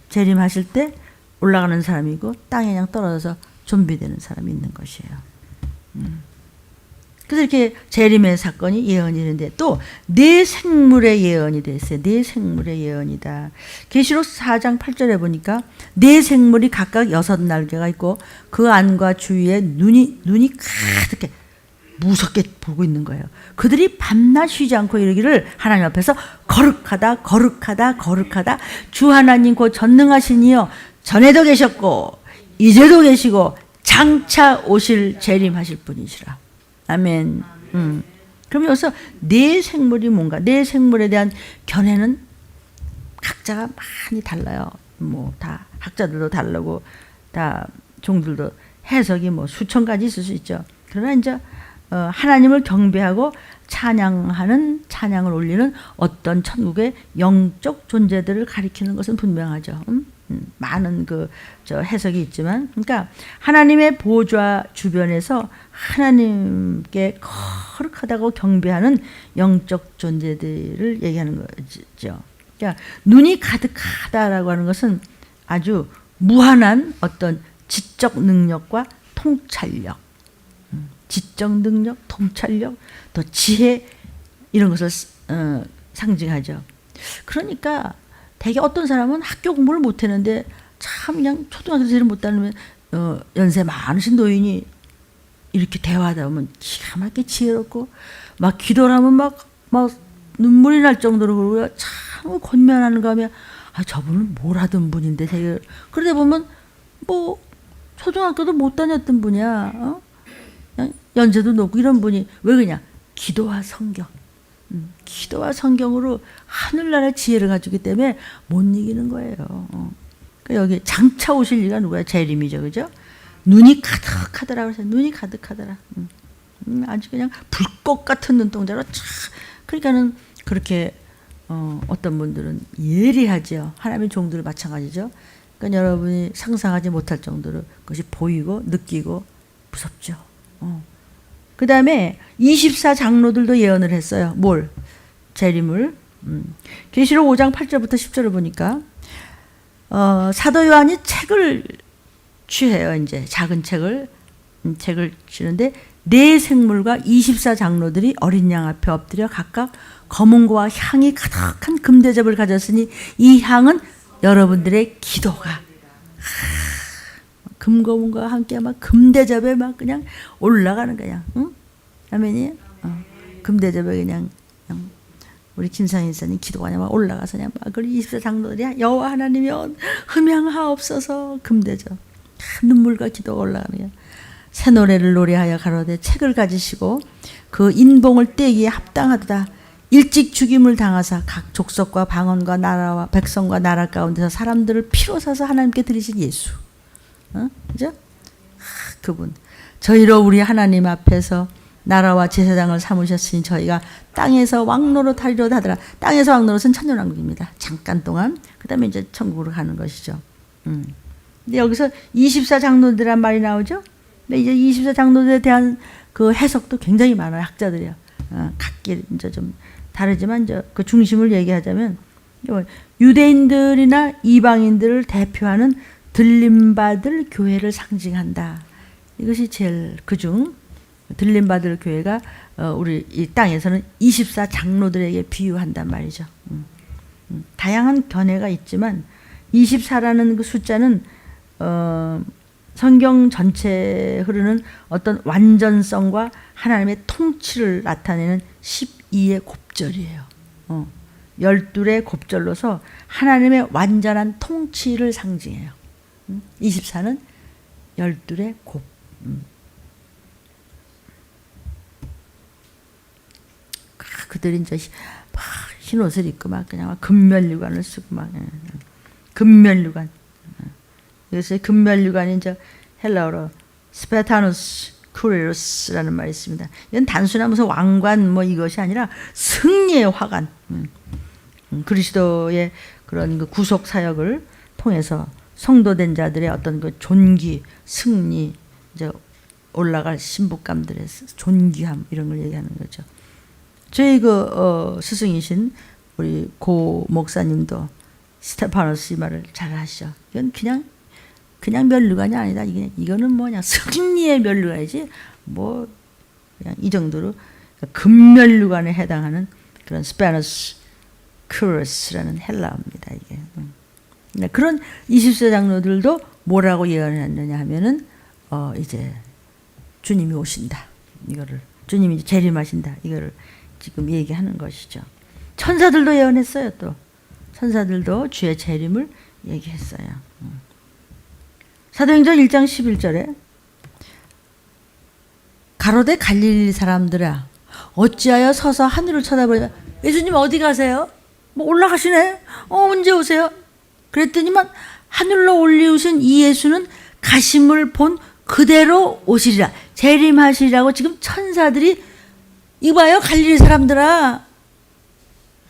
재림하실 때 올라가는 사람이고 땅에 그냥 떨어져서 좀비 되는 사람이 있는 것이에요. 그래서 이렇게 재림의 사건이 예언이 되는데 또 네 생물의 예언이 됐어요. 네 생물의 예언이다. 계시록 4장 8절에 보니까 네 생물이 각각 6날개가 있고 그 안과 주위에 눈이 가득해 무섭게 보고 있는 거예요. 그들이 밤낮 쉬지 않고 이르기를 하나님 앞에서 거룩하다 거룩하다 거룩하다 주 하나님 곧 전능하신 이여 전에도 계셨고 이제도 계시고 장차 오실 재림하실 분이시라. 아멘. 그럼 여기서 네 생물이 뭔가, 네 생물에 대한 견해는 각자가 많이 달라요. 뭐 다 학자들도 다르고 다 종들도 해석이 뭐 수천 가지 있을 수 있죠. 그러나 이제 하나님을 경배하고 찬양을 올리는 어떤 천국의 영적 존재들을 가리키는 것은 분명하죠. 많은 저 해석이 있지만, 그러니까 하나님의 보좌 주변에서 하나님께 거룩하다고 경배하는 영적 존재들을 얘기하는 거죠. 그러니까 눈이 가득하다라고 하는 것은 아주 무한한 어떤 지적 능력과 통찰력, 지적 능력, 통찰력, 또 지혜, 이런 것을 상징하죠. 그러니까 되게 어떤 사람은 학교 공부를 못했는데 참 그냥 초등학교 제를 못 다니면 연세 많으신 노인이 이렇게 대화하다 보면 기가 막히게 지혜롭고 막 기도를 하면 막 눈물이 날 정도로 그러고요. 참 권면하는 거 하면 저분은 뭘 하던 분인데 되게, 그러다 보면 뭐 초등학교도 못 다녔던 분이야. 그냥 연세도 높고 이런 분이 왜 그러냐? 기도와 성경. 기도와 성경으로 하늘나라의 지혜를 가지기 때문에 못 이기는 거예요. 그러니까 여기 장차 오실 이가 누구야? 재림이죠, 그죠? 눈이 가득하더라 그래서 눈이 가득하더라. 아주 그냥 불꽃 같은 눈동자로 그러니까는 그렇게 어떤 분들은 예리하죠. 하나님의 종들은 마찬가지죠. 그러니까 여러분이 상상하지 못할 정도로 그것이 보이고 느끼고 무섭죠. 그 다음에 24장로들도 예언을 했어요. 뭘? 재림을. 계시록 5장 8절부터 10절을 보니까 사도 요한이 책을 취해요. 이제 작은 책을 취는데 네 생물과 24장로들이 어린 양 앞에 엎드려 각각 검은고와 향이 가득한 금대접을 가졌으니 이 향은 여러분들의 기도가 금검은과 함께 막 금대접에 막 그냥 올라가는 거야. 응? 아멘이? 금대접에 그냥 우리 김상희 선생님 기도가 그냥 막 올라가서 그냥 막 그리 24장로들이 여호와 하나님이 흠양하옵소서 금대접. 눈물과 기도가 올라가는 거야. 새 노래를 노래하여 가로되 책을 가지시고 그 인봉을 떼기에 합당하도다. 일찍 죽임을 당하사 각 족속과 방언과 나라와 백성과 나라 가운데서 사람들을 피로 사서 하나님께 드리신 예수. 그죠? 그분. 저희로 우리 하나님 앞에서 나라와 제사장을 삼으셨으니 저희가 땅에서 왕노릇 하리로다 하더라. 땅에서 왕노릇은 천년왕국입니다. 잠깐 동안. 그 다음에 이제 천국으로 가는 것이죠. 근데 여기서 24장로들이란 말이 나오죠? 근데 이제 24장로들에 대한 그 해석도 굉장히 많아요. 학자들이요. 각기 이제 좀 다르지만 이제 그 중심을 얘기하자면 유대인들이나 이방인들을 대표하는 들림받을 교회를 상징한다. 이것이 제일 그중 들림받을 교회가 우리 이 땅에서는 24장로들에게 비유한단 말이죠. 다양한 견해가 있지만 24라는 그 숫자는 성경 전체에 흐르는 어떤 완전성과 하나님의 통치를 나타내는 12의 곱절이에요. 12의 곱절로서 하나님의 완전한 통치를 상징해요. 24는 12의 곱. 그들이 이제 흰 옷을 입고 막 그냥 막 금면류관을 쓰고 막 금면류관. 그래서 금면류관이 이제 헬라어로 스페타누스 쿠레루스라는 말이 있습니다. 이건 단순한 무슨 왕관 뭐 이것이 아니라 승리의 화관. 그리스도의 그런 그 구속 사역을 통해서 성도된 자들의 어떤 그 존귀, 승리, 이제 올라갈 신부감들의 존귀함 이런 걸 얘기하는 거죠. 저희 그 스승이신 우리 고 목사님도 스테파노스 이 말을 잘 하시죠. 이건 그냥 면류관이 아니다. 이거는 뭐냐 승리의 면류관이지 뭐 그냥 이 정도로 금면류관에 해당하는 그런 스페너스 크루스라는 헬라어입니다. 이게 그런 24장로들도 뭐라고 예언했느냐 하면은 이제 주님이 오신다. 이거를 주님이 재림하신다. 이거를 지금 얘기하는 것이죠. 천사들도 예언했어요. 또 천사들도 주의 재림을 얘기했어요. 사도행전 1장 11절에 가로되 갈릴리 사람들아 어찌하여 서서 하늘을 쳐다보냐. 예수님 어디 가세요? 뭐 올라가시네. 언제 오세요? 그랬더니만 하늘로 올리우신 이 예수는 가심을 본 그대로 오시리라. 재림하시리라고 지금 천사들이 이봐요 갈릴리 사람들아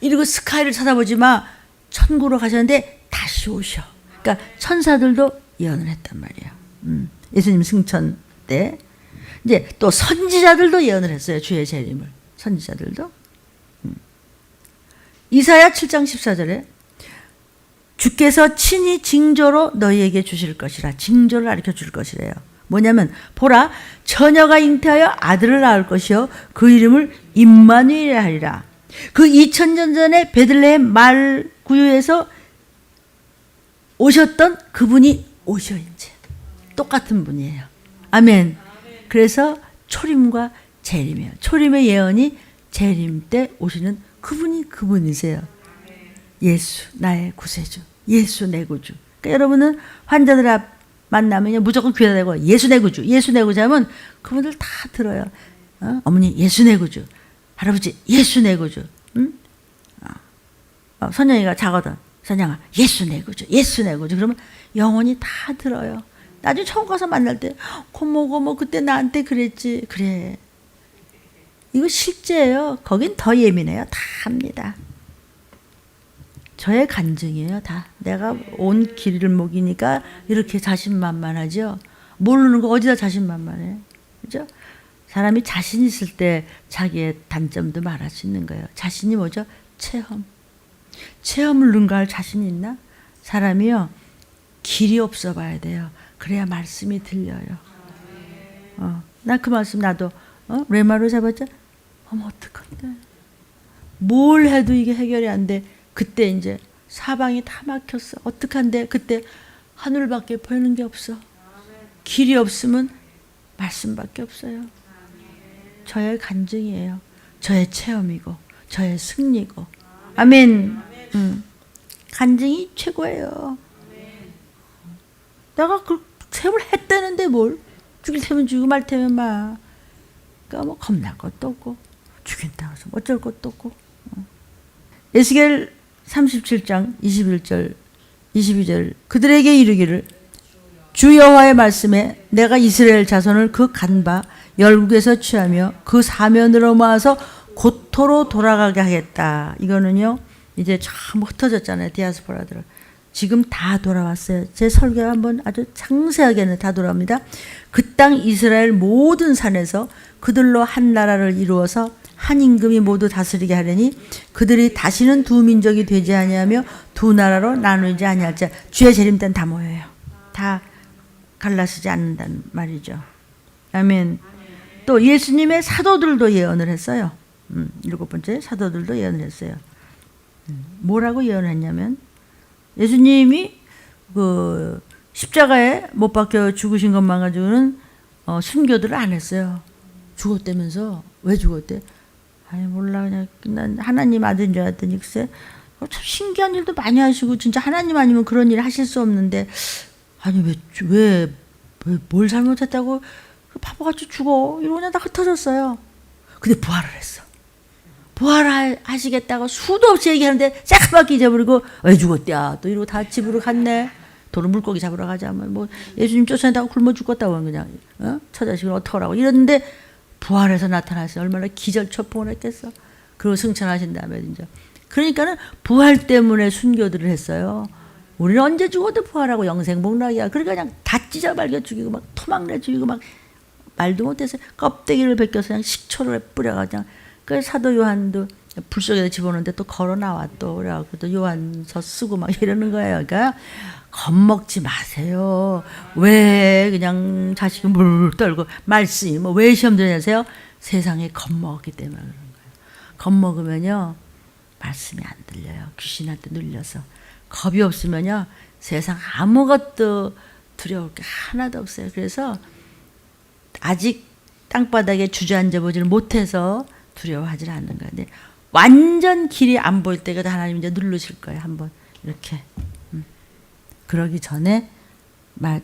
이러고 스카이를 쳐다보지 마. 천국으로 가셨는데 다시 오셔. 그러니까 천사들도 예언을 했단 말이에요. 예수님 승천 때. 이제 또 선지자들도 예언을 했어요. 주의 재림을. 선지자들도. 이사야 7장 14절에 주께서 친히 징조로 너희에게 주실 것이라. 징조를 가르쳐 줄 것이래요. 뭐냐면 보라 처녀가 잉태하여 아들을 낳을 것이요 그 이름을 임마누엘이라 하리라. 그 2000년 전에 베들레헴 말 구유에서 오셨던 그분이 오셔 이제 똑같은 분이에요. 아멘. 그래서 초림과 재림이에요. 초림의 예언이 재림 때 오시는 그분이 그분이세요. 예수 나의 구세주, 예수 내 구주. 그러니까 여러분은 환자들 앞 만나면 무조건 귀에다 대고 예수 내 구주, 예수 내 구주 하면 그분들 다 들어요. 어머니 예수 내 구주, 할아버지 예수 내 구주. 응? 선영이가 자거든. 선영아 예수 내 구주, 예수 내 구주. 그러면 영혼이 다 들어요. 나중에 처음 가서 만날 때 고모 그때 나한테 그랬지. 그래. 이거 실제예요. 거긴 더 예민해요. 다 합니다. 저의 간증이에요. 다. 내가 온 길을 먹이니까 이렇게 자신만만하죠. 모르는 거 어디다 자신만만해. 그죠? 사람이 자신 있을 때 자기의 단점도 말할 수 있는 거예요. 자신이 뭐죠? 체험. 체험을 능가할 자신이 있나? 사람이요. 길이 없어 봐야 돼요. 그래야 말씀이 들려요. 나 그 말씀 나도 레마로 잡았죠? 어머 어떡한데. 뭘 해도 이게 해결이 안 돼. 그때 이제 사방이 다 막혔어. 어떡한데. 그때 하늘밖에 보이는 게 없어. 길이 없으면 말씀밖에 없어요. 저의 간증이에요. 저의 체험이고 저의 승리고. 아멘. 간증이 최고예요. 내가 그 세월 했다는데 뭘. 죽일 테면 죽이고 말 테면 마. 그러니까 뭐 겁날 것도 없고 죽인다고 해서 어쩔 것도 없고. 에스겔 37장 21절 22절 그들에게 이르기를 주 여호와의 말씀에 내가 이스라엘 자손을 그 간바 열국에서 취하며 그 사면으로 모아서 고토로 돌아가게 하겠다. 이거는요 이제 참 흩어졌잖아요. 디아스포라들. 지금 다 돌아왔어요. 제 설교 한번 아주 상세하게는 다 돌아옵니다. 그 땅 이스라엘 모든 산에서 그들로 한 나라를 이루어서 한 임금이 모두 다스리게 하려니 그들이 다시는 두 민족이 되지 아니하며 두 나라로 나누지 아니할지. 주의 재림 때는 다 모여요. 다 갈라서지 않는다는 말이죠. 아멘. 또 예수님의 사도들도 예언을 했어요. 7번째 사도들도 예언을 했어요. 뭐라고 예언했냐면 예수님이 그 십자가에 못 박혀 죽으신 것만 가지고는 순교들을 안 했어요. 죽었다면서. 왜 죽었대? 아니 몰라 그냥 난 하나님 아들인 줄 알았더니 글쎄 참 신기한 일도 많이 하시고 진짜 하나님 아니면 그런 일 하실 수 없는데 아니 왜 뭘 잘못했다고 바보같이 죽어 이러고 그냥 다 흩어졌어요. 근데 부활을 했어. 부활하시겠다고 수도 없이 얘기하는데 새까맣게 잊어버리고 왜 죽었대야 또 이러고 다 집으로 갔네. 도로 물고기 잡으러 가자면 뭐 예수님 쫓아낸다고 굶어 죽었다고 그냥 처자식을 어떡하라고 이랬는데 부활해서 나타나서 얼마나 기절초풍을 했겠어. 그리고 승천하신 다음에 이제 그러니까는 부활 때문에 순교들을 했어요. 우리는 언제 죽어도 부활하고 영생복락이야. 그러니까 그냥 다 찢어발겨 죽이고 막 토막내 죽이고 막 말도 못해서 껍데기를 벗겨서 그냥 식초를 뿌려가 그냥. 그 사도 요한도 불 속에다 집어넣는데 또 걸어 나와 또 그래갖고 또 요한서 쓰고 막 이러는 거예요. 그러니까 겁먹지 마세요. 왜 그냥 자식이 물 떨고 말씀이 뭐 왜 시험 들냐세요? 세상에 겁먹었기 때문에 그런 거예요. 겁먹으면요 말씀이 안 들려요. 귀신한테 눌려서. 겁이 없으면요 세상 아무것도 두려울 게 하나도 없어요. 그래서 아직 땅바닥에 주저앉아 보지를 못해서 두려워하지 않는 거예요. 근데 완전 길이 안 보일 때가 하나님 이제 누르실 거예요. 한번 이렇게. 그러기 전에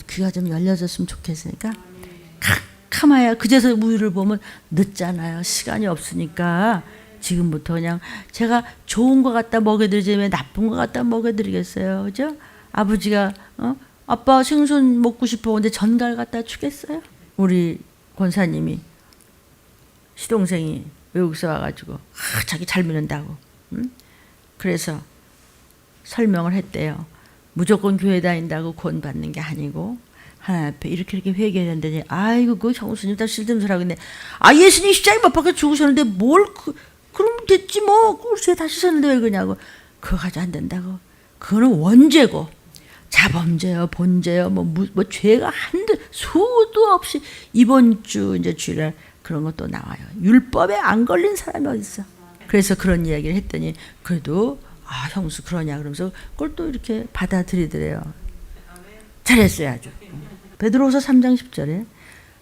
귀가 좀 열려졌으면 좋겠으니까 칵칵 참아야 그제서 우유를 보면 늦잖아요. 시간이 없으니까 지금부터 그냥 제가 좋은 거 갖다 먹여드리지 왜 나쁜 거 갖다 먹여드리겠어요. 그죠? 아버지가 아빠 생선 먹고 싶어 근데 전갈 갖다 주겠어요? 우리 권사님이 시동생이 외국에서 와가지고 자기 잘 믿는다고 그래서 설명을 했대요. 무조건 교회 다닌다고 구원 받는 게 아니고 하나님 앞에 이렇게 회개해야 된다니. 아이고 그 형수님 다 쓸데없는 근데 예수님 십자가에 못 박혀 죽으셨는데 뭘 그럼 됐지 뭐 글쎄 다시 사는데 왜 그러냐고. 그거 가지고 안 된다고. 그거는 원죄고 자범죄요 본죄요 뭐 죄가 한두 수도 없이 이번 주 이제 주일날 그런 것도 나와요. 율법에 안 걸린 사람이 어디 있어. 그래서 그런 이야기를 했더니 그래도 형수 그러냐 그러면서 그걸 또 이렇게 받아들이더래요. 잘했어요 아주. 베드로후서 3장 10절에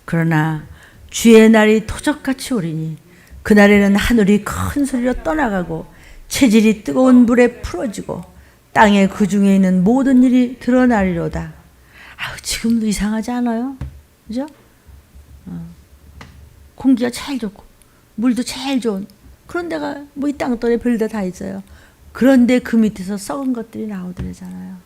그러나 주의 날이 토적같이 오리니 그날에는 하늘이 큰 소리로 떠나가고 체질이 뜨거운 불에 풀어지고 땅에 그 중에 있는 모든 일이 드러나리로다. 지금도 이상하지 않아요? 그죠? 공기가 제일 좋고 물도 제일 좋은 그런 데가 뭐 이 땅덩어리 별데 다 있어요. 그런데 그 밑에서 썩은 것들이 나오더래잖아요.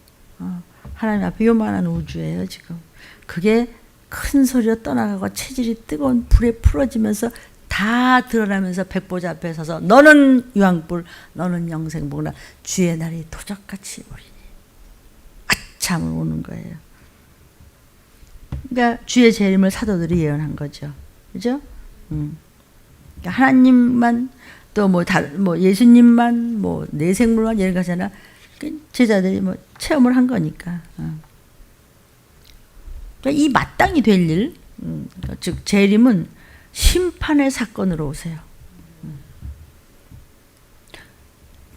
하나님 앞에 요만한 우주예요 지금. 그게 큰 소리로 떠나가고 체질이 뜨거운 불에 풀어지면서 다 드러나면서 백보자 앞에 서서 너는 유황불 너는 영생복이라 주의 날이 토적같이 오리니 아참을 오는 거예요. 그러니까 주의 재림을 사도들이 예언한 거죠. 그죠? 그러니까 하나님만 또 뭐 예수님만 뭐 내생물만 예를 가잖아. 제자들이 뭐 체험을 한 거니까. 그러니까 이 마땅히 될 일, 즉 재림은 심판의 사건으로 오세요.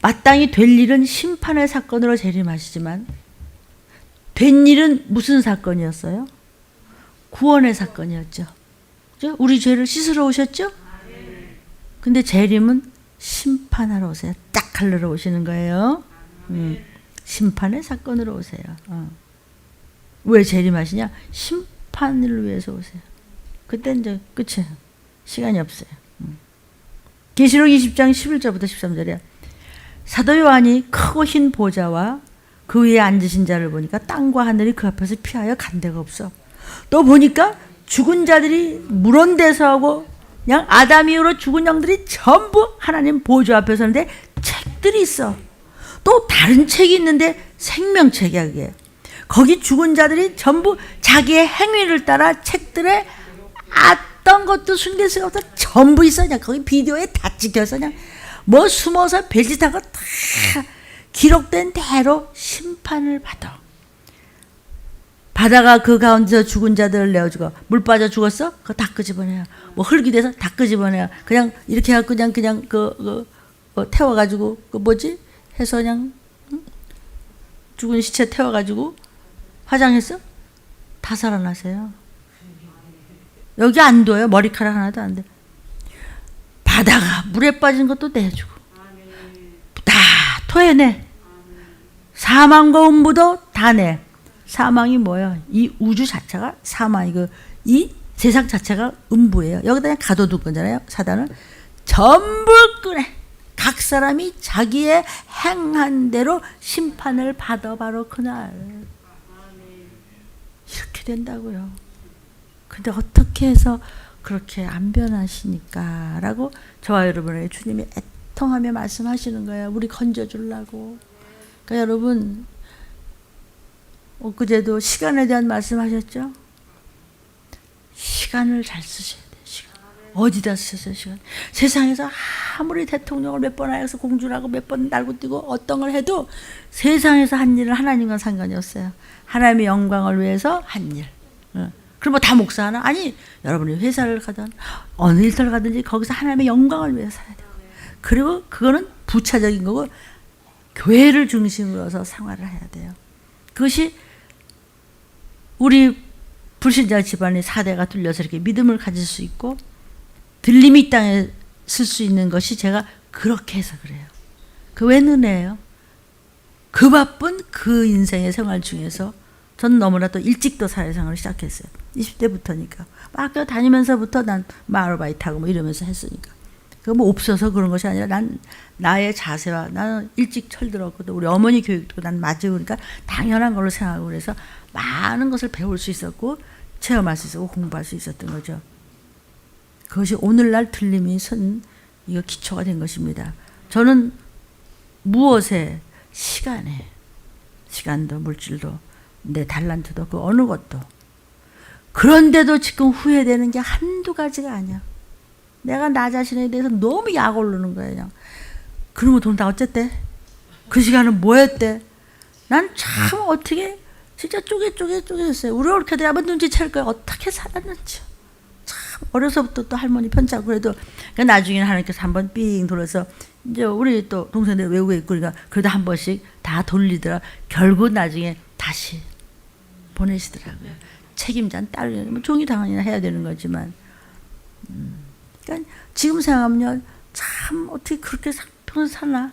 마땅히 될 일은 심판의 사건으로 재림하시지만 된 일은 무슨 사건이었어요? 구원의 사건이었죠. 그죠? 우리 죄를 씻으러 오셨죠? 근데 재림은 심판하러 오세요. 딱 갈르러 오시는 거예요. 심판의 사건으로 오세요. 왜 재림하시냐? 심판을 위해서 오세요. 그때 이제 끝이에요. 시간이 없어요. 계시록 20장 11절부터 13절이야. 사도 요한이 크고 흰 보좌와 그 위에 앉으신 자를 보니까 땅과 하늘이 그 앞에서 피하여 간 데가 없어. 또 보니까 죽은 자들이 물온대서 하고 그냥 아담 이후로 죽은 영들이 전부 하나님 보좌 앞에 서는데 책들이 있어. 또 다른 책이 있는데 생명책이야 그게. 거기 죽은 자들이 전부 자기의 행위를 따라 책들에 어떤 것도 숨길 수가 없어. 전부 있어. 그냥 거기 비디오에 다 찍혀서 그냥 뭐 숨어서 별짓하고 다 기록된 대로 심판을 받아. 바다가 그 가운데서 죽은 자들을 내어주고 물 빠져 죽었어? 그거 다 끄집어내요. 뭐 흙이 돼서 다 끄집어내요. 그냥 이렇게 해갖고 그냥 태워가지고 그 뭐지? 해서 그냥 죽은 시체 태워가지고 화장했어? 다 살아나세요. 여기 안 둬요. 머리카락 하나도 안 돼. 바다가 물에 빠진 것도 내주고 다 토해내. 사망과 음부도 다 내. 사망이 뭐예요? 이 우주 자체가 사망이고 이 세상 자체가 음부예요. 여기다 그냥 가둬둔 거잖아요. 사단은 전부 끄내. 각 사람이 자기의 행한 대로 심판을 받아 바로 그날. 이렇게 된다고요. 근데 어떻게 해서 그렇게 안 변하시니까 라고 저와 여러분에게 주님이 애통하며 말씀하시는 거예요. 우리 건져주려고. 그러니까 여러분 엊그제도 시간에 대한 말씀하셨죠? 시간을 잘 쓰셔야 돼요. 시간. 어디다 쓰셨어요? 시간. 세상에서 아무리 대통령을 몇 번 하여서 공주라고 몇 번 날고 뛰고 어떤 걸 해도 세상에서 한 일은 하나님과 상관이 없어요. 하나님의 영광을 위해서 한 일. 그럼 뭐 다 목사하나? 아니, 여러분이 회사를 가든 어느 일터를 가든지 거기서 하나님의 영광을 위해서 살아야 돼요. 그리고 그거는 부차적인 거고 교회를 중심으로 해서 생활을 해야 돼요. 그것이 우리 불신자 집안의 사대가 뚫려서 이렇게 믿음을 가질 수 있고 들림이 이 땅에 쓸 수 있는 것이 제가 그렇게 해서 그래요. 그 웬 은혜예요? 그 바쁜 그 인생의 생활 중에서 전 너무나 또 일찍 또 사회생활을 시작했어요. 20대부터니까. 학교 다니면서부터 난 아르바이트하고 뭐 이러면서 했으니까. 그거 뭐 없어서 그런 것이 아니라 난 나의 자세와 나는 일찍 철들었거든. 우리 어머니 교육도 난 맞으고 그러니까 당연한 걸로 생각하고 그래서 많은 것을 배울 수 있었고 체험할 수 있었고 공부할 수 있었던 거죠. 그것이 오늘날 들림이 선 이거 기초가 된 것입니다. 저는 무엇에 시간에 시간도 물질도 내 달란트도 그 어느 것도 그런데도 지금 후회되는 게 한두 가지가 아니야. 내가 나 자신에 대해서 너무 약 오르는 거야. 그냥. 그러면 돈 다 어쨌대? 그 시간은 뭐 했대? 난 참 어떻게 진짜 쪼개했어요. 우리 올케들이 한번 눈치챌 거야. 어떻게 살았는지. 참 어려서부터 또 할머니 편찮고 그래도 나중에는 하나님께서 한번 삥 돌아서 이제 우리 또 동생들 외국에 있고 그러니까 그래도 한 번씩 다 돌리더라. 결국 나중에 다시 보내시더라고요. 책임자는 딸, 뭐 종이 당연히 해야 되는 거지만 그러니까 지금 생각하면 참 어떻게 그렇게 평생 사나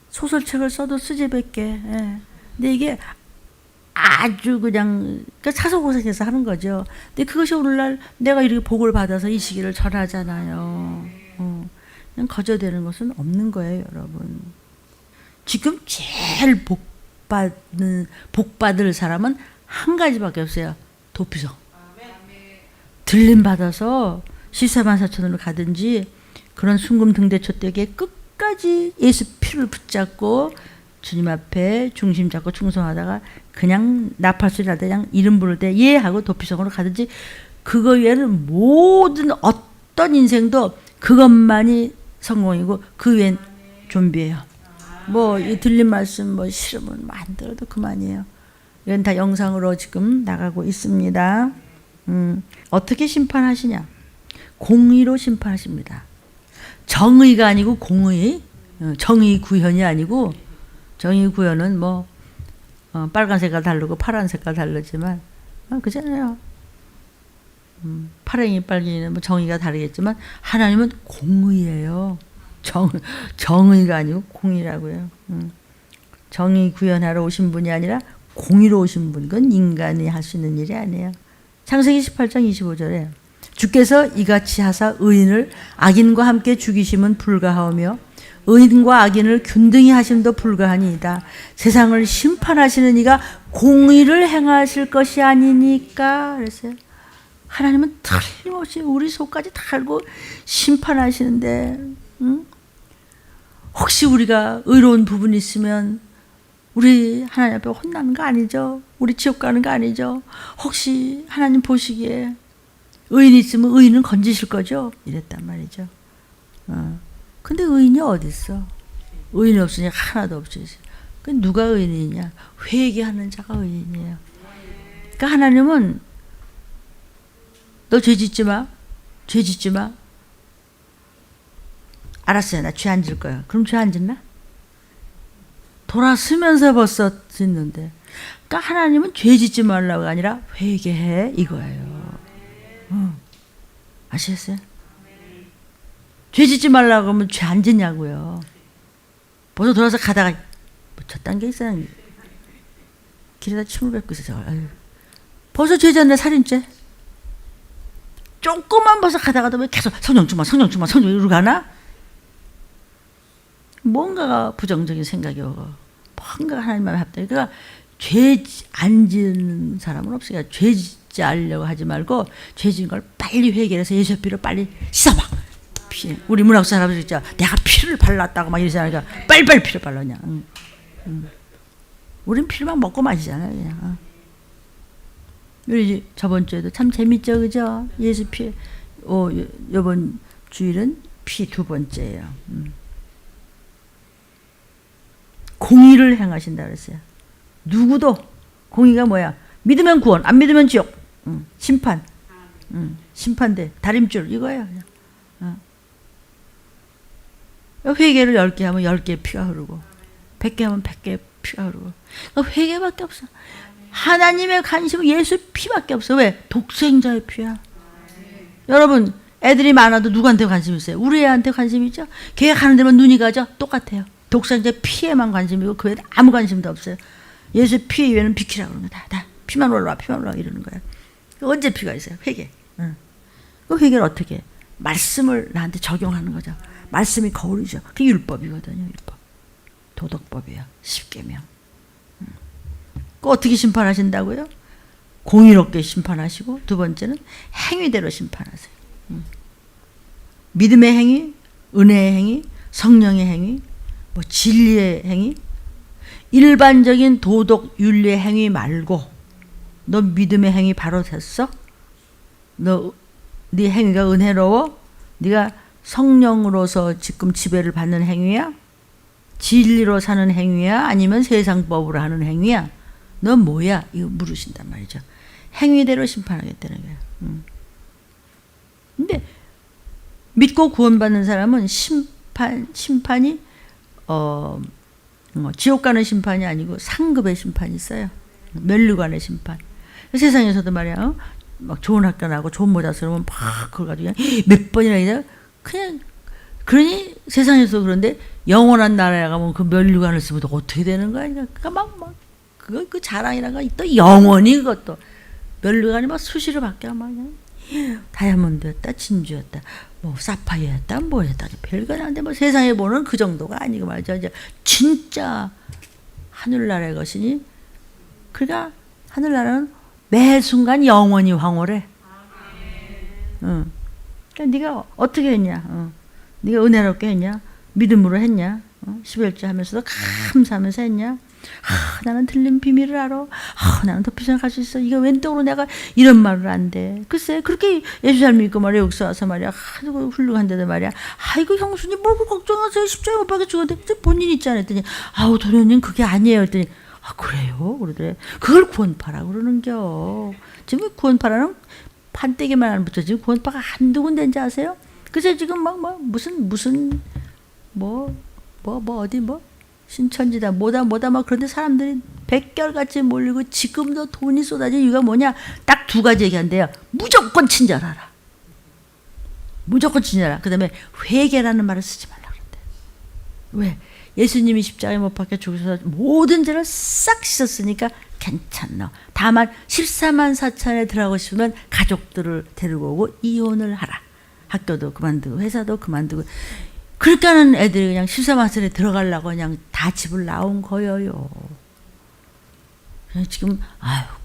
소설책을 써도 쓰지밖에. 예. 근데 이게 아주 그냥 그러니까 사소고생해서 하는 거죠. 근데 그것이 오늘날 내가 이렇게 복을 받아서 이 시기를 절하잖아요. 그냥 거저되는 것은 없는 거예요, 여러분. 지금 제일 복받을 사람은 한 가지밖에 없어요. 도피성. 들림 받아서 시사만사천으로 가든지 그런 순금 등대초대기에 끝까지 예수 피를 붙잡고 주님 앞에 중심 잡고 충성하다가 그냥 나팔소리 날 때 그냥 이름 부를 때 예 하고 도피성으로 가든지 그거 외에는 모든 어떤 인생도 그것만이 성공이고 그 외엔 좀비예요. 뭐 이 들린 말씀 뭐 싫으면 만들어도 그만이에요. 이건 다 영상으로 지금 나가고 있습니다. 어떻게 심판하시냐? 공의로 심판하십니다. 정의가 아니고 공의, 정의 구현이 아니고 정의 구현은 뭐 빨간 색깔 다르고 파란 색깔 다르지만 그잖아요. 파랑이 빨갱이는 뭐 정의가 다르겠지만 하나님은 공의예요. 정의가 아니고 공의라고요. 정의 구현하러 오신 분이 아니라 공의로 오신 분. 그건 인간이 할 수 있는 일이 아니에요. 창세기 18장 25절에 주께서 이같이 하사 의인을 악인과 함께 죽이심은 불가하오며 의인과 악인을 균등히 하심도 불가하니이다. 세상을 심판하시는 이가 공의를 행하실 것이 아니니까 그랬어요. 하나님은 틀림없이 우리 속까지 다 알고 심판하시는데 혹시 우리가 의로운 부분이 있으면 우리 하나님 앞에 혼나는 거 아니죠? 우리 지옥 가는 거 아니죠? 혹시 하나님 보시기에 의인이 있으면 의인은 건지실 거죠? 이랬단 말이죠. 근데 의인이 어디 있어? 의인이 없으니 하나도 없지. 그 누가 의인이냐? 회개하는 자가 의인이에요. 그러니까 하나님은 너 죄 짓지 마. 죄 짓지 마. 알았어요. 나 죄 안 질 거야. 그럼 죄 안 짓나? 돌아서면서 벌써 짓는데. 그러니까 하나님은 죄 짓지 말라고 아니라 회개해 이거예요. 아시겠어요? 죄 짓지 말라고 하면 죄 안 짓냐고요. 벌써 돌아서 가다가 뭐 저딴 게 있어요. 길에다 침을 뱉고 있어요. 벌써 죄 졌네. 살인죄. 조금만 벌써 가다가도 왜 계속 성령 충만 이러고 가나? 뭔가가 부정적인 생각이 오고 뭔가가 하나님 마음에 합다. 그러니까 죄 안 짓는 사람은 없어요. 죄 짓지 않으려고 하지 말고 죄 지은 걸 빨리 회개해서 예수 피를 빨리 씻어봐. 우리 문학사 할아버지 있죠. 내가 피를 발랐다고 막 이러잖아요. 그러니까 빨리빨리 피를 발라 그냥. 우린 피를 막 먹고 마시잖아요. 그냥. 우리 저번 주에도 참 재밌죠, 그죠? 예수 피. 이번 주일은 피 두 번째예요. 공의를 행하신다 그랬어요. 누구도 공의가 뭐야? 믿으면 구원, 안 믿으면 지옥. 심판. 심판대 다림줄 이거예요. 회개를 10개 하면 10개의 피가 흐르고 100개 하면 100개의 피가 흐르고 회개밖에 없어. 하나님의 관심은 예수 피밖에 없어. 왜? 독생자의 피야. 여러분 애들이 많아도 누구한테 관심 있어요? 우리 애한테 관심 있죠? 걔 가는 데만 눈이 가죠? 똑같아요. 독생자 피에만 관심이고 그 외에는 아무 관심도 없어요. 예수 피 외에는 비키라고 그러는 거다. 다 피만 올라와 이러는 거야. 언제 피가 있어요? 회개. 그 회개를 어떻게 해? 말씀을 나한테 적용하는 거죠. 말씀이 거울이죠. 그게 율법이거든요. 율법. 도덕법이에요. 십계명. 그 어떻게 심판하신다고요? 공의롭게 심판하시고, 두 번째는 행위대로 심판하세요. 믿음의 행위, 은혜의 행위, 성령의 행위, 뭐 진리의 행위, 일반적인 도덕 윤리의 행위 말고, 너 믿음의 행위 바로 됐어? 네 행위가 은혜로워? 네가 성령으로서 지금 지배를 받는 행위야? 진리로 사는 행위야? 아니면 세상법으로 하는 행위야? 넌 뭐야? 이거 물으신단 말이죠. 행위대로 심판하겠다는 거예요. 근데 믿고 구원받는 사람은 심판이 지옥 가는 심판이 아니고 상급의 심판이 있어요. 멸류관의 심판. 세상에서도 말이야, 막 좋은 학교 나고 좋은 모자 쓰면 막 그걸 가지고 몇 번이나 그냥 그러니 세상에서 그런데 영원한 나라에 가면 그 멸류관을 쓰면 어떻게 되는 거야? 그러니까 막 그 자랑이라가 또 영원히 그것도 멸류관이 막 수시로 바뀌어 막 다이아몬드였다, 진주였다, 뭐 사파이어였다, 뭐였다, 별거 아닌데 뭐 세상에 보는 그 정도가 아니고 말이죠. 이제 진짜 하늘나라의 것이니, 그러니까 하늘나라는 매 순간 영원히 황홀해. 그러니까 네가 어떻게 했냐? 네가 은혜롭게 했냐? 믿음으로 했냐? 11조 하면서도 감사하면서 했냐? 나는 틀린 비밀을 알아. 나는 더 비싼 갈 수 있어. 이거 웬 떡으로 내가 이런 말을 안 돼. 글쎄 그렇게 예수 잘 믿고 말이야, 여기서 와서 말이야, 훌륭한데도 말이야, 아이고 형수님 뭐 걱정하세요, 십자가에 못 박혀 죽었는데 본인 있잖아 했더니, 도련님 그게 아니에요 했더니, 그래요? 그러더래. 그걸 구원파라고 그러는겨. 지금 구원파라는 판때기만 안 붙여. 지금 구원파가 한두 군데인지 아세요? 그래서 지금 무슨 어디 신천지다 뭐다 막 그런데 사람들이 백결같이 몰리고 지금도 돈이 쏟아진 이유가 뭐냐? 딱 두 가지 얘기한대요. 무조건 친절하라. 무조건 친절하라. 그 다음에 회개라는 말을 쓰지 말라 그런대. 왜? 예수님이 십자가에 못 박혀 죽으셔서 모든 죄를 싹 씻었으니까 괜찮나. 다만 14만 4천에 들어가고 싶으면 가족들을 데리고 오고 이혼을 하라. 학교도 그만두고 회사도 그만두고. 그렇게 하는 애들이 그냥 14만 4천에 들어가려고 그냥 다 집을 나온 거예요. 지금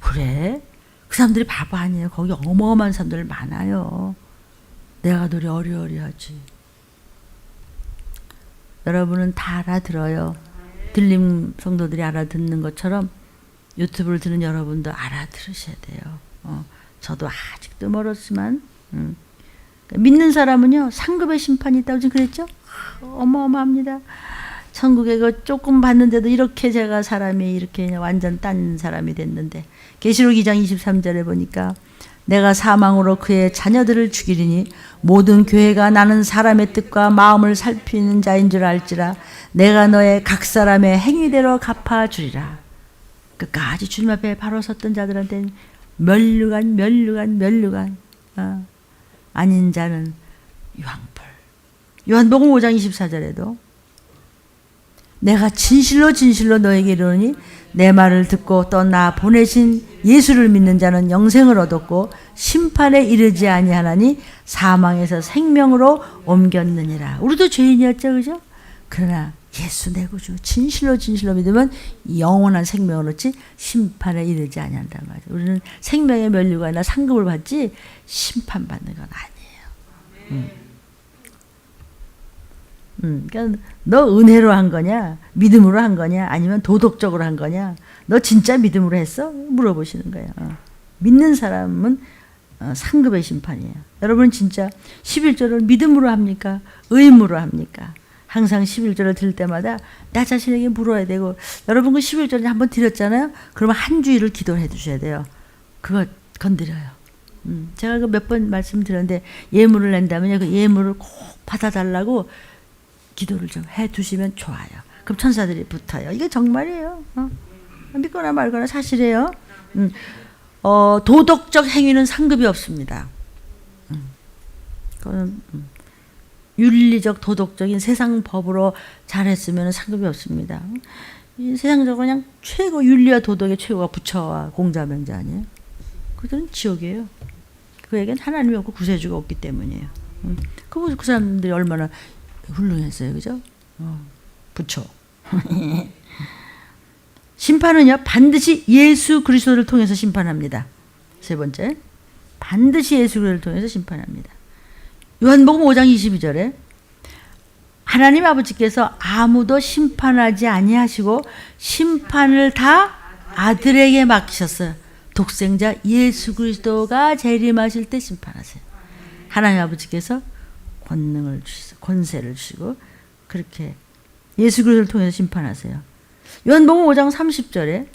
그래? 그 사람들이 바보 아니에요. 거기 어마어마한 사람들 많아요. 내가 노래 어리어리하지. 여러분은 다 알아들어요. 들림 성도들이 알아듣는 것처럼 유튜브를 듣는 여러분도 알아들으셔야 돼요. 저도 아직도 멀었지만 믿는 사람은요, 상급의 심판이 있다고 지금 그랬죠? 어마어마합니다. 천국에 그 조금 봤는데도 이렇게 제가 사람이 이렇게 완전 딴 사람이 됐는데, 계시록 2장 23절에 보니까 내가 사망으로 그의 자녀들을 죽이리니 모든 교회가 나는 사람의 뜻과 마음을 살피는 자인 줄 알지라. 내가 너의 각 사람의 행위대로 갚아주리라. 끝까지 주님 앞에 바로 섰던 자들한테는 멸류관. 아닌 자는 유황불. 요한복음 5장 24절에도 내가 진실로 너에게 이르노니 내 말을 듣고 또 나 보내신 예수를 믿는 자는 영생을 얻었고 심판에 이르지 아니하나니 사망에서 생명으로 옮겼느니라. 우리도 죄인이었죠, 그죠? 그러나 예수 내 구주 진실로 믿으면 영원한 생명을 얻지 심판에 이르지 아니한단 말이죠. 우리는 생명의 멸류관이나 상급을 받지 심판받는 건 아니에요. 그러니까 너 은혜로 한 거냐, 믿음으로 한 거냐, 아니면 도덕적으로 한 거냐, 너 진짜 믿음으로 했어? 물어보시는 거예요. 믿는 사람은 상급의 심판이에요. 여러분 진짜 11조를 믿음으로 합니까? 의무로 합니까? 항상 11조를 들을 때마다 나 자신에게 물어야 되고, 여러분 그 11조를 한번 드렸잖아요? 그러면 한 주일을 기도해 주셔야 돼요. 그거 건드려요. 제가 그 몇 번 말씀드렸는데, 예물을 낸다면요, 그 예물을 꼭 받아달라고 기도를 좀 해 두시면 좋아요. 그럼 천사들이 붙어요. 이게 정말이에요. 믿거나 말거나 사실이에요. 도덕적 행위는 상급이 없습니다. 그거는 윤리적 도덕적인 세상 법으로 잘했으면 상급이 없습니다. 이 세상적으로 그냥 최고 윤리와 도덕의 최고가 부처와 공자 명자 아니에요? 그들은 지옥이에요. 그에겐 하나님이 없고 구세주가 없기 때문이에요. 그 사람들이 얼마나 훌륭했어요, 그죠? 부처. 심판은요, 반드시 예수 그리스도를 통해서 심판합니다. 세 번째, 반드시 예수 그리스도를 통해서 심판합니다. 요한복음 5장 22절에 하나님 아버지께서 아무도 심판하지 아니하시고 심판을 다 아들에게 맡기셨어요. 독생자 예수 그리스도가 재림하실 때 심판하세요. 하나님 아버지께서 권능을 주시고 권세를 주시고 그렇게 예수 그리스도를 통해서 심판하세요. 요한복음 5장 30절에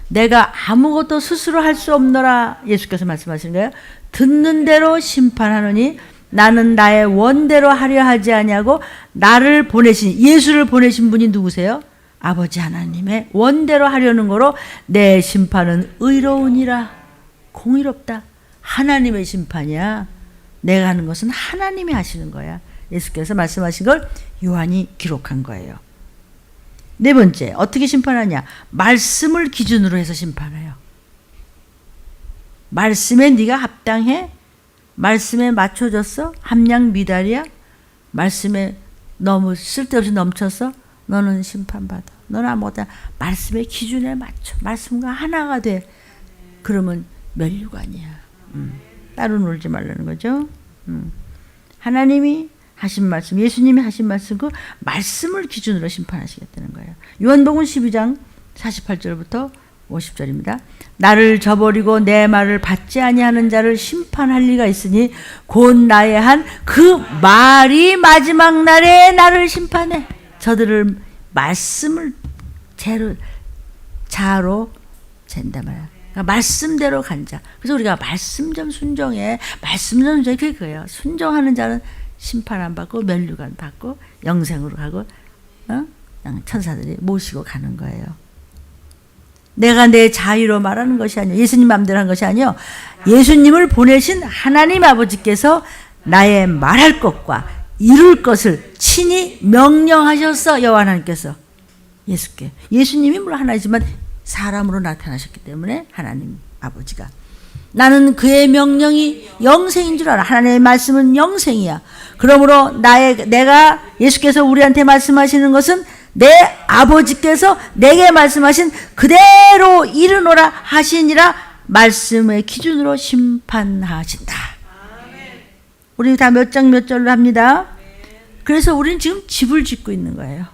내가 아무것도 스스로 할 수 없노라 예수께서 말씀하시는 거예요. 듣는 대로 심판하노니 나는 나의 원대로 하려 하지 아니하고 나를 보내신 예수를 보내신 분이 누구세요? 아버지 하나님의 원대로 하려는 거로 내 심판은 의로우니라. 공의롭다. 하나님의 심판이야. 내가 하는 것은 하나님이 하시는 거야. 예수께서 말씀하신 걸 요한이 기록한 거예요. 네 번째, 어떻게 심판하냐? 말씀을 기준으로 해서 심판해요. 말씀에 네가 합당해? 말씀에 맞춰졌어? 함량 미달이야? 말씀에 너무 쓸데없이 넘쳤어? 너는 심판받아. 너는 아무것도 말씀의 기준에 맞춰. 말씀과 하나가 돼. 그러면 멸류관이야. 따로 놀지 말라는 거죠. 하나님이 하신 말씀, 예수님이 하신 말씀, 그 말씀을 기준으로 심판하시겠다는 거예요. 요한복음 12장 48절부터 50절입니다. 나를 저버리고 내 말을 받지 아니하는 자를 심판할 리가 있으니 곧 나의 한 그 말이 마지막 날에 나를 심판해. 저들을 말씀을 자로 잰단 말이야. 그러니까 말씀대로 간 자. 그래서 우리가 말씀 좀 순종해. 말씀 좀 순종해. 그거예요. 순종하는 자는 심판 안 받고 멸류관 받고 영생으로 가고 천사들이 모시고 가는 거예요. 내가 내 자유로 말하는 것이 아니요. 예수님 마음대로 한 것이 아니요. 예수님을 보내신 하나님 아버지께서 나의 말할 것과 이룰 것을 친히 명령하셨어. 여호와 하나님께서 예수께. 예수님이 물론 하나이지만 사람으로 나타나셨기 때문에 하나님 아버지가 나는 그의 명령이 영생인 줄 알아. 하나님의 말씀은 영생이야. 그러므로 내가 예수께서 우리한테 말씀하시는 것은 내 아버지께서 내게 말씀하신 그대로 이르노라 하시니라. 말씀의 기준으로 심판하신다. 우리 다 몇 장 몇 절로 합니다. 그래서 우리는 지금 집을 짓고 있는 거예요.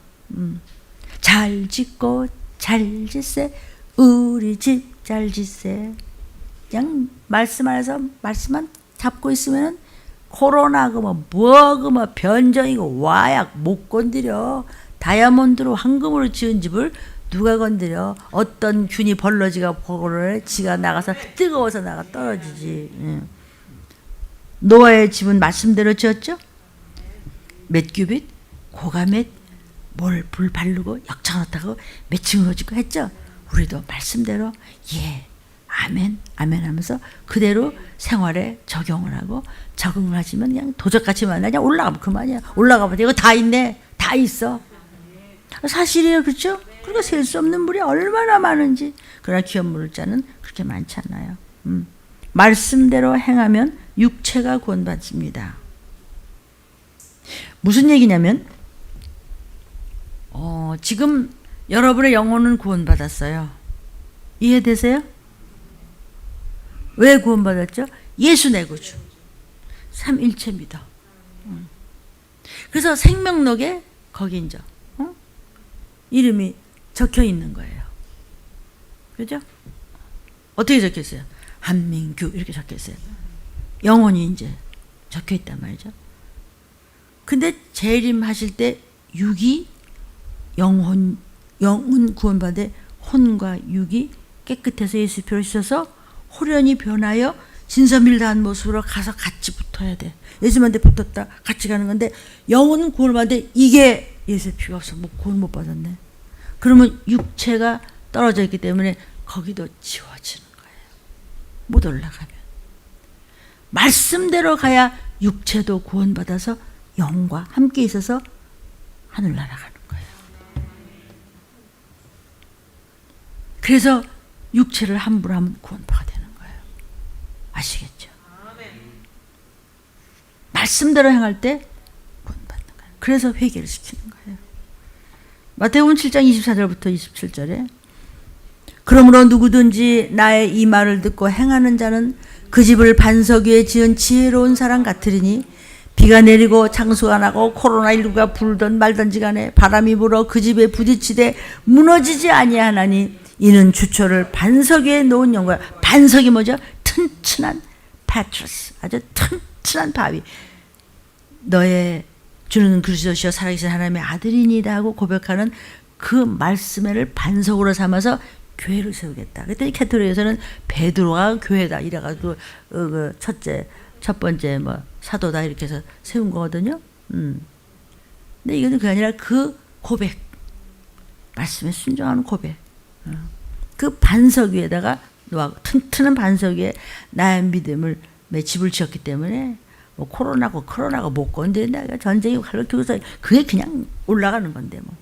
잘 짓고 잘 짓세. 우리 집 잘 짓세. 그냥 말씀 안에서 말씀만 잡고 있으면 코로나고 뭐 변정이고 와약 못 건드려. 다이아몬드로 황금으로 지은 집을 누가 건드려. 어떤 균이 벌러지가 보고를 지가 나가서 뜨거워서 나가 떨어지지. 노아의 집은 말씀대로 지었죠. 몇 규빗 고가 뭘 불 바르고 역창하다고 몇 층으로 짓고 했죠. 우리도 말씀대로 예 아멘 아멘 하면서 그대로 생활에 적용을 하고 적응을 하시면 그냥 도적같이 만나냐. 올라가면 그만이야. 올라가면 이거 다 있네. 다 있어. 사실이에요. 그렇죠? 그러니까 셀 수 없는 물이 얼마나 많은지. 그러나 기업 물자는 그렇게 많지 않아요. 말씀대로 행하면 육체가 구원받습니다. 무슨 얘기냐면 지금 여러분의 영혼은 구원받았어요. 이해되세요? 왜 구원받았죠? 예수 내 구주. 삼일체 믿어. 그래서 생명록에 거기 이제 이름이 적혀 있는 거예요. 그죠? 어떻게 적혀 있어요? 한민규 이렇게 적혀 있어요. 영혼이 이제 적혀 있단 말이죠. 근데 재림하실 때 육이 영혼 구원받에 혼과 육이 깨끗해서 예수 피로 씻어서 호련히 변하여 진서밀 다한 모습으로 가서 같이 붙어야 돼. 예수님한테 붙었다 같이 가는 건데 영혼은 구원을 받는데 이게 예수의 피가 없어 구원 못 받았네. 그러면 육체가 떨어져 있기 때문에 거기도 지워지는 거예요. 못 올라가면. 말씀대로 가야 육체도 구원받아서 영과 함께 있어서 하늘나라 가는 거예요. 그래서 육체를 함부로 하면 구원파가 되는 거예요. 아시겠죠? 말씀대로 행할 때 구원받는 거예요. 그래서 회개를 시키는 거예요. 마태복음 7장 24절부터 27절에 그러므로 누구든지 나의 이 말을 듣고 행하는 자는 그 집을 반석 위에 지은 지혜로운 사람 같으리니 비가 내리고 장수가 나고 코로나19가 불던 말든지 간에 바람이 불어 그 집에 부딪히되 무너지지 아니하나니 이는 주초를 반석 위에 놓은 영광. 반석이 뭐죠? 튼튼한 파트러스, 아주 튼튼한 바위. 너의 주는 그리스도시여 살아계신 하나님의 아들이니다 하고 고백하는 그 말씀을 반석으로 삼아서 교회를 세우겠다. 그랬더니 캐톨릭에서는 베드로가 교회다 이래가지고 첫 번째 뭐 사도다 이렇게 해서 세운 거거든요. 근데 이거는 그게 아니라 그 고백, 말씀에 순종하는 고백. 그 반석 위에다가 튼튼한 반석 위에 나의 믿음을 내 집을 지었기 때문에 뭐 코로나가 못 건드린다. 전쟁이 가르치고서 그게 그냥 올라가는 건데 뭐.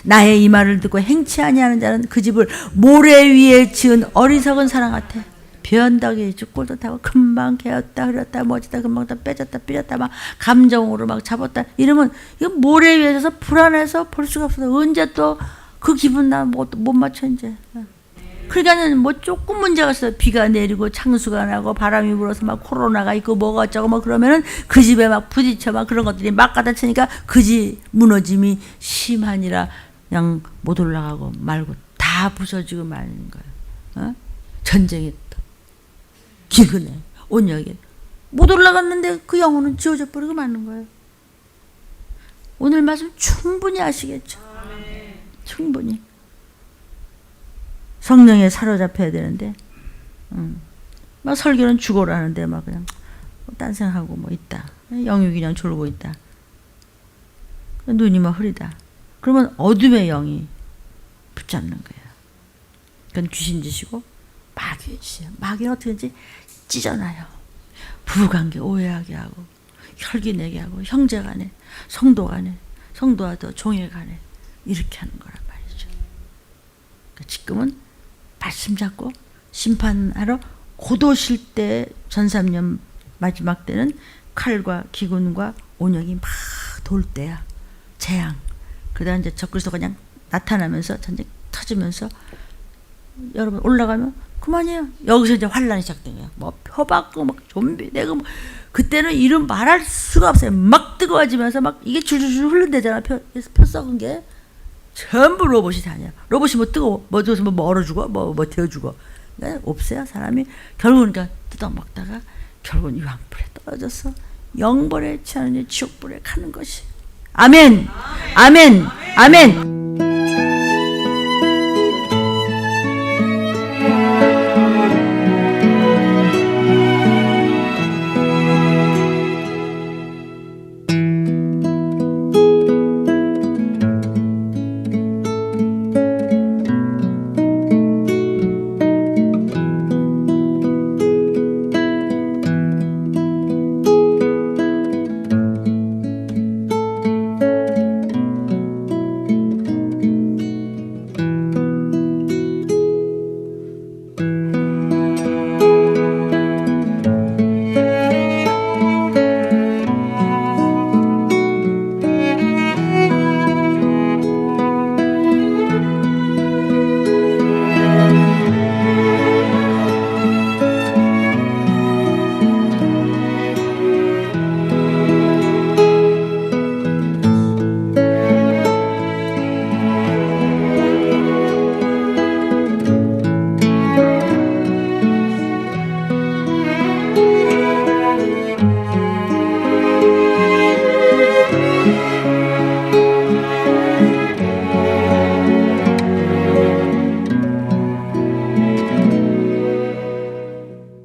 나의 이 말을 듣고 행치 아니하는 자는 그 집을 모래 위에 지은 어리석은 사람 같아. 변덕이 꼴도 타고 금방 개었다 흐렸다 멋지다 금방 또 빼졌다 삐졌다 막 감정으로 막 잡았다 이러면 이거 모래 위에 서 불안해서 볼 수가 없어. 언제 또 그 기분 나 못 맞춰 이제. 그러니까는 뭐 조금 문제가 있어. 비가 내리고 창수가 나고 바람이 불어서 막 코로나가 있고 뭐가 어쩌고 뭐 그러면은 그 집에 막 부딪혀 막 그런 것들이 막 갖다치니까 그 집 무너짐이 심하니라 그냥 못 올라가고 말고 다 부서지고 말는 거예요. 전쟁이 기근해 온역에 못 올라갔는데 그 영혼은 지워져 버리고 마는 거예요. 오늘 말씀 충분히 아시겠죠? 충분히. 성령에 사로잡혀야 되는데 막 설교는 죽어라 하는데 막 그냥 딴 생각하고 뭐 있다. 영육이 그냥 졸고 있다. 눈이 막 흐리다. 그러면 어둠의 영이 붙잡는 거예요. 그건 귀신 짓이고 마귀의 짓이에요. 마귀는 어떻게 하지? 찢어놔요. 부부관계 오해하게 하고 혈기 내게 하고 형제간에 성도간에 성도와 더 종애간에 이렇게 하는 거란 말이죠. 그러니까 지금은 말씀 잡고 심판하러 고도실 때 전3년 마지막 때는 칼과 기근과 온역이 막 돌 때야. 재앙. 그러다 이제 적그리스도가 그냥 나타나면서 전쟁 터지면서 여러분 올라가면 그만이에요. 여기서 이제 환란이 시작된 거야. 뭐 펴받고 막 좀비 내가 뭐 그때는 이름 말할 수가 없어요. 막 뜨거워지면서 막 이게 줄줄줄 흐른대잖아. 표 썩은 게 전부 로봇이 다녀. 로봇이 뭐 뜨거워 뭐 줘서 뭐 얼어 죽어 뭐 데워 죽어. 그러니까 없어요. 사람이 결국은 그러니까 뜯어먹다가 결국은 유황불에 떨어져서 영벌에 취하는 지옥불에 가는 것이. 아멘. 아멘. 아멘.